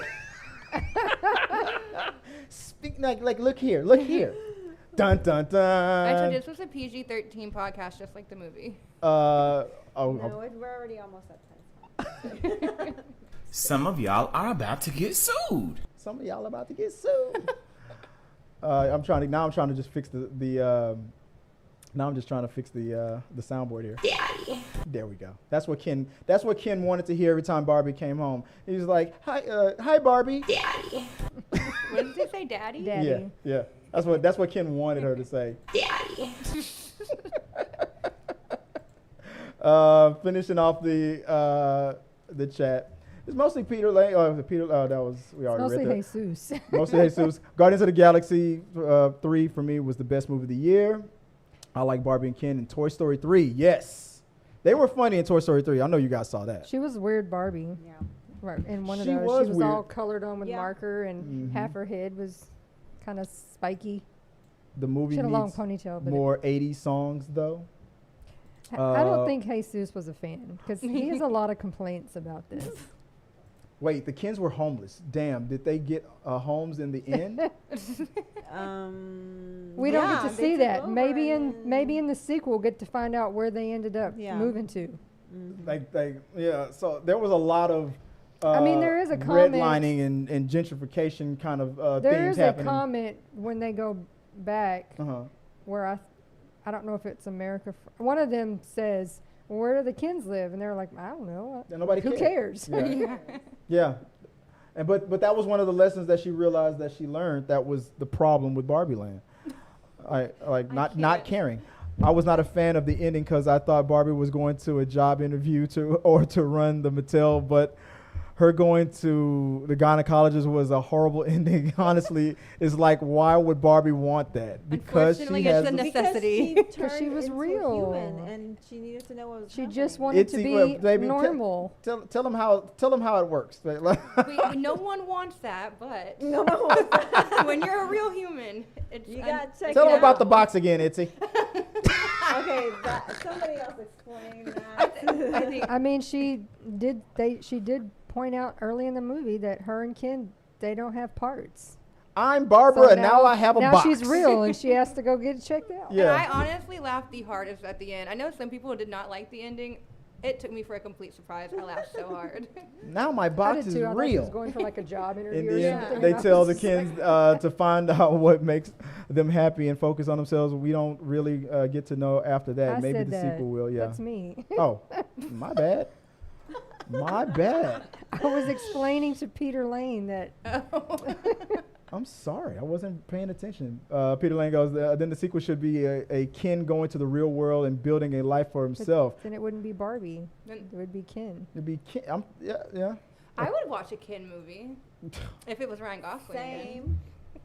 Speak like look here. Dun dun dun. I told you this was a PG-13 podcast, just like the movie. No, we're already almost at 10. Some of y'all are about to get sued. Some of y'all about to get sued. I'm trying to just fix the soundboard here. Daddy. There we go. That's what Ken wanted to hear every time Barbie came home. He was like, hi Barbie. Daddy. What did they say, Daddy? Daddy. Yeah. That's what Ken wanted her to say. Daddy. Finishing off the chat. It's mostly Peter Lane. That was we already read that. Mostly Jesus. Mostly Jesus. Guardians of the Galaxy 3 for me was the best movie of the year. I like Barbie and Ken and Toy Story 3. Yes. They were funny in Toy Story 3. I know you guys saw that. She was weird Barbie. Yeah. Right. In one of She those, was she was weird. all colored on with Yeah. marker, and half her head was kind of spiky. The movie She had a long needs ponytail. But more 80s songs, though. I don't think Jesus was a fan because he has a lot of complaints about this. Wait, the Kens were homeless. Damn, did they get homes in the end? We don't get to they see took that. over Maybe and maybe in the sequel, we'll get to find out where they ended up Yeah. moving to. Yeah. So there was a lot of. I mean, there is a comment- redlining and gentrification kind of There things is a happening. comment when they go back Uh-huh. where I don't know if it's America. One of them says, "Where do the Kens live?" And they're like, "I don't know. And nobody Who cares?" Yeah. Yeah. And but that was one of the lessons that she realized that she learned. That was the problem with Barbie Land. Not caring. I was not a fan of the ending because I thought Barbie was going to a job interview to run the Mattel, but her going to the gynecologist was a horrible ending. Honestly, it's like, why would Barbie want that? Because Unfortunately, she it's has a necessity. Because she was into real. a human and she needed to know what was She happening. just wanted to be normal. Tell them how it works. No one wants that, but No one wants that. when you're a real human, it's You gotta check Tell it them about out. the box again, Itzy. Okay, somebody else explain that. I think I mean, she did point out early in the movie that her and Ken, they don't have parts. I'm Barbara, So and now I have a box. Now she's real, and she has to go get it checked out. Yeah. And I honestly laughed the hardest at the end. I know some people did not like the ending. It took me for a complete surprise. I laughed so hard. Now my I box did is too. I thought she was real. going for like a job In interview or the end, something. they and I tell was the just kids to find out what makes them happy and focus on themselves. We don't really get to know after that. I Maybe said the that. sequel will. Yeah. That's me. Oh, my bad. My bad. I was explaining to Peter Lane that I'm sorry. I wasn't paying attention. Peter Lane goes, then the sequel should be a Ken going to the real world and building a life for himself. then it wouldn't be Barbie. Then It would be Ken. It'd be Ken. Yeah. I would watch a Ken movie if it was Ryan Gosling. Same.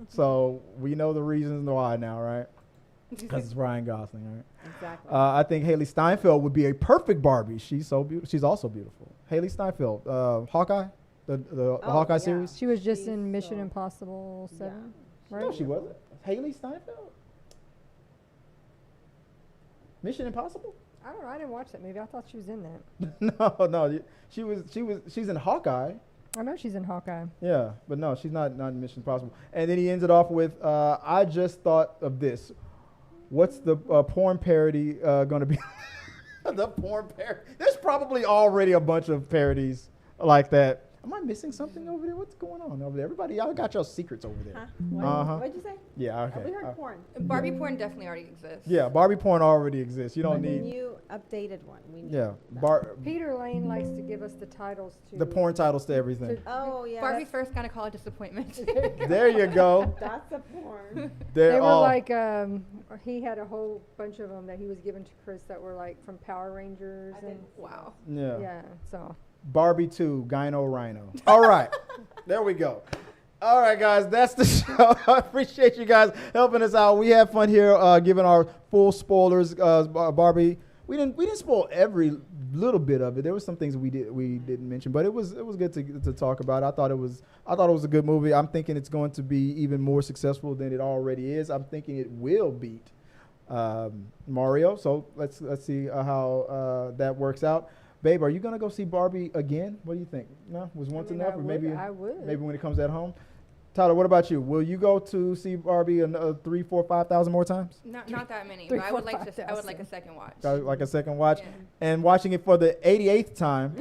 So we know the reasons why now, right? Because it's Ryan Gosling, right? Exactly. I think Haley Steinfeld would be a perfect Barbie. She's so beautiful. She's also beautiful. Haley Steinfeld, Hawkeye, the Hawkeye yeah. series. She was just She's in Mission so- Impossible 7, right? No, she wasn't. Haley Steinfeld. Mission Impossible. I don't know. I didn't watch that movie. I thought she was in that. No. She's in Hawkeye. I know she's in Hawkeye. Yeah, but no, she's not in Mission Impossible. And then he ends it off with, I just thought of this. What's the porn parody going to be? The porn parody. There's probably already a bunch of parodies like that. Am I missing something over there? What's going on over there? Everybody, y'all got your secrets over there. Huh? What? Uh-huh. What'd you say? Yeah, okay. Oh, we heard porn. Barbie porn definitely already exists. Yeah, Barbie porn already exists. You don't But the need. new updated one. We need Yeah, that. Peter Lane likes to give us the titles to the porn titles to everything. Oh yeah. Barbie's first kind of call it disappointment. There you go. That's a porn. They're They were all. like, he had a whole bunch of them that he was given to Chris that were like from Power Rangers and Wow. yeah. So Barbie 2, Gyno Rhino. All right. There we go. All right, guys. That's the show. I appreciate you guys helping us out. We had fun here giving our full spoilers. Barbie, we didn't spoil every little bit of it. There was some things we didn't mention, but it was good to talk about. I thought it was a good movie. I'm thinking it's going to be even more successful than it already is. I'm thinking it will beat Mario. So let's see how that works out. Babe, are you gonna go see Barbie again? What do you think? No, was once enough, or maybe I would. maybe when it comes at home. Tyler, what about you? Will you go to see Barbie 3, 4, 5,000 more times? Not that many. Three, But I four, would like to. I would 5,000. like a second watch. Like a second watch, Yeah. and watching it for the 88th time.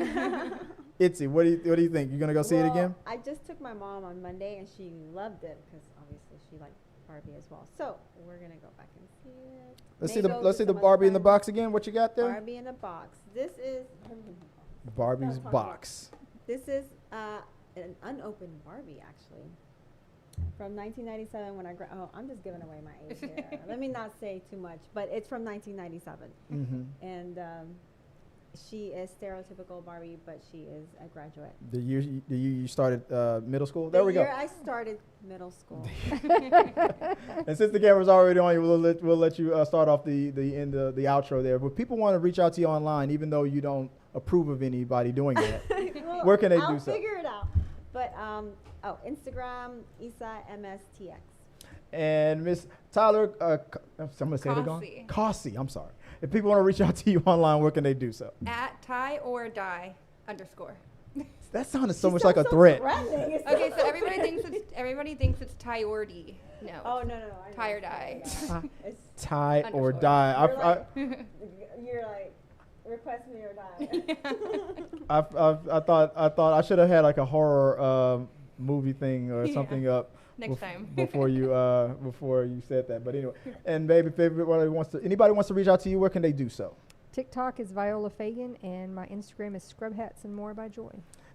Itzy, what do you think? You gonna go see it again? I just took my mom on Monday and she loved it because obviously she liked Barbie as well. So we're gonna go back and see it. Let's May see go the to some other Barbie in the friends. box again. What you got there? Barbie in a box. This is Barbie's Don't talk box. this is an unopened Barbie actually. From 1997 when I'm just giving away my age here. Let me not say too much, but it's from 1997. Mm-hmm. And she is stereotypical Barbie, but she is a graduate. The year you started middle school. The There we go. year I started middle school. And since the camera's already on you, we'll let you start off the outro there. But people want to reach out to you online, even though you don't approve of anybody doing that. Well, Where can they I'll do so? figure it out. But Instagram, Issa MSTX. And Miss Tyler, I'm gonna say it Cossey. again. Cossey. I'm sorry. If people want to reach out to you online, where can they do so? At tie or die _. That sounded so She much like a sounds so threat. threatening. It's Okay, so so everybody thinks it's tie or d. No. Oh no! I Tie or know. die. It's, Tie or Underscore. die. you're like request me or die. I thought I should have had like a horror movie thing or Yeah. something up Next time. before you said that. But anyway, and baby, if anybody wants to reach out to you, where can they do so? TikTok is Viola Fagan, and my Instagram is Scrub Hats and More by Joy.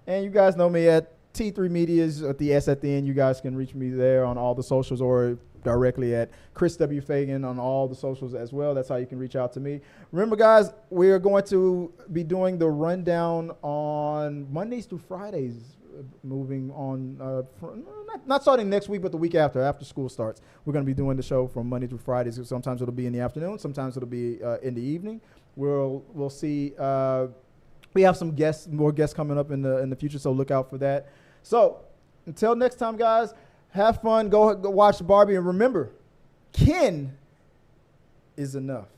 And you guys know me at T3 Media's at the S at the end. You guys can reach me there on all the socials or directly at Chris W. Fagan on all the socials as well. That's how you can reach out to me. Remember, guys, we are going to be doing the rundown on Mondays through Fridays, moving on, not starting next week, but the week after school starts. We're going to be doing the show from Monday through Fridays. Sometimes it'll be in the afternoon. Sometimes it'll be in the evening. We'll see. We have some more guests coming up in the future, so look out for that. So until next time, guys, have fun. Go watch Barbie, and remember, Ken is enough,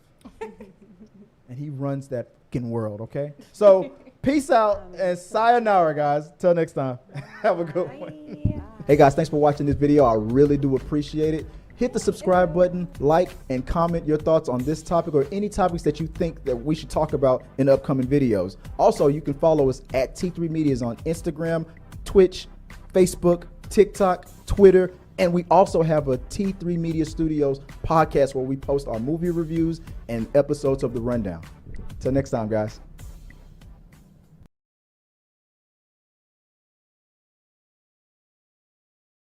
and he runs that fucking world. Okay, so peace out and sayonara, guys. Till next time, have a good one. Hey guys, thanks for watching this video. I really do appreciate it. Hit the subscribe button, like, and comment your thoughts on this topic or any topics that you think that we should talk about in upcoming videos. Also, you can follow us at T3 Medias on Instagram, Twitch, Facebook, TikTok, Twitter, and we also have a T3 Media Studios podcast where we post our movie reviews and episodes of The Rundown. Till next time, guys.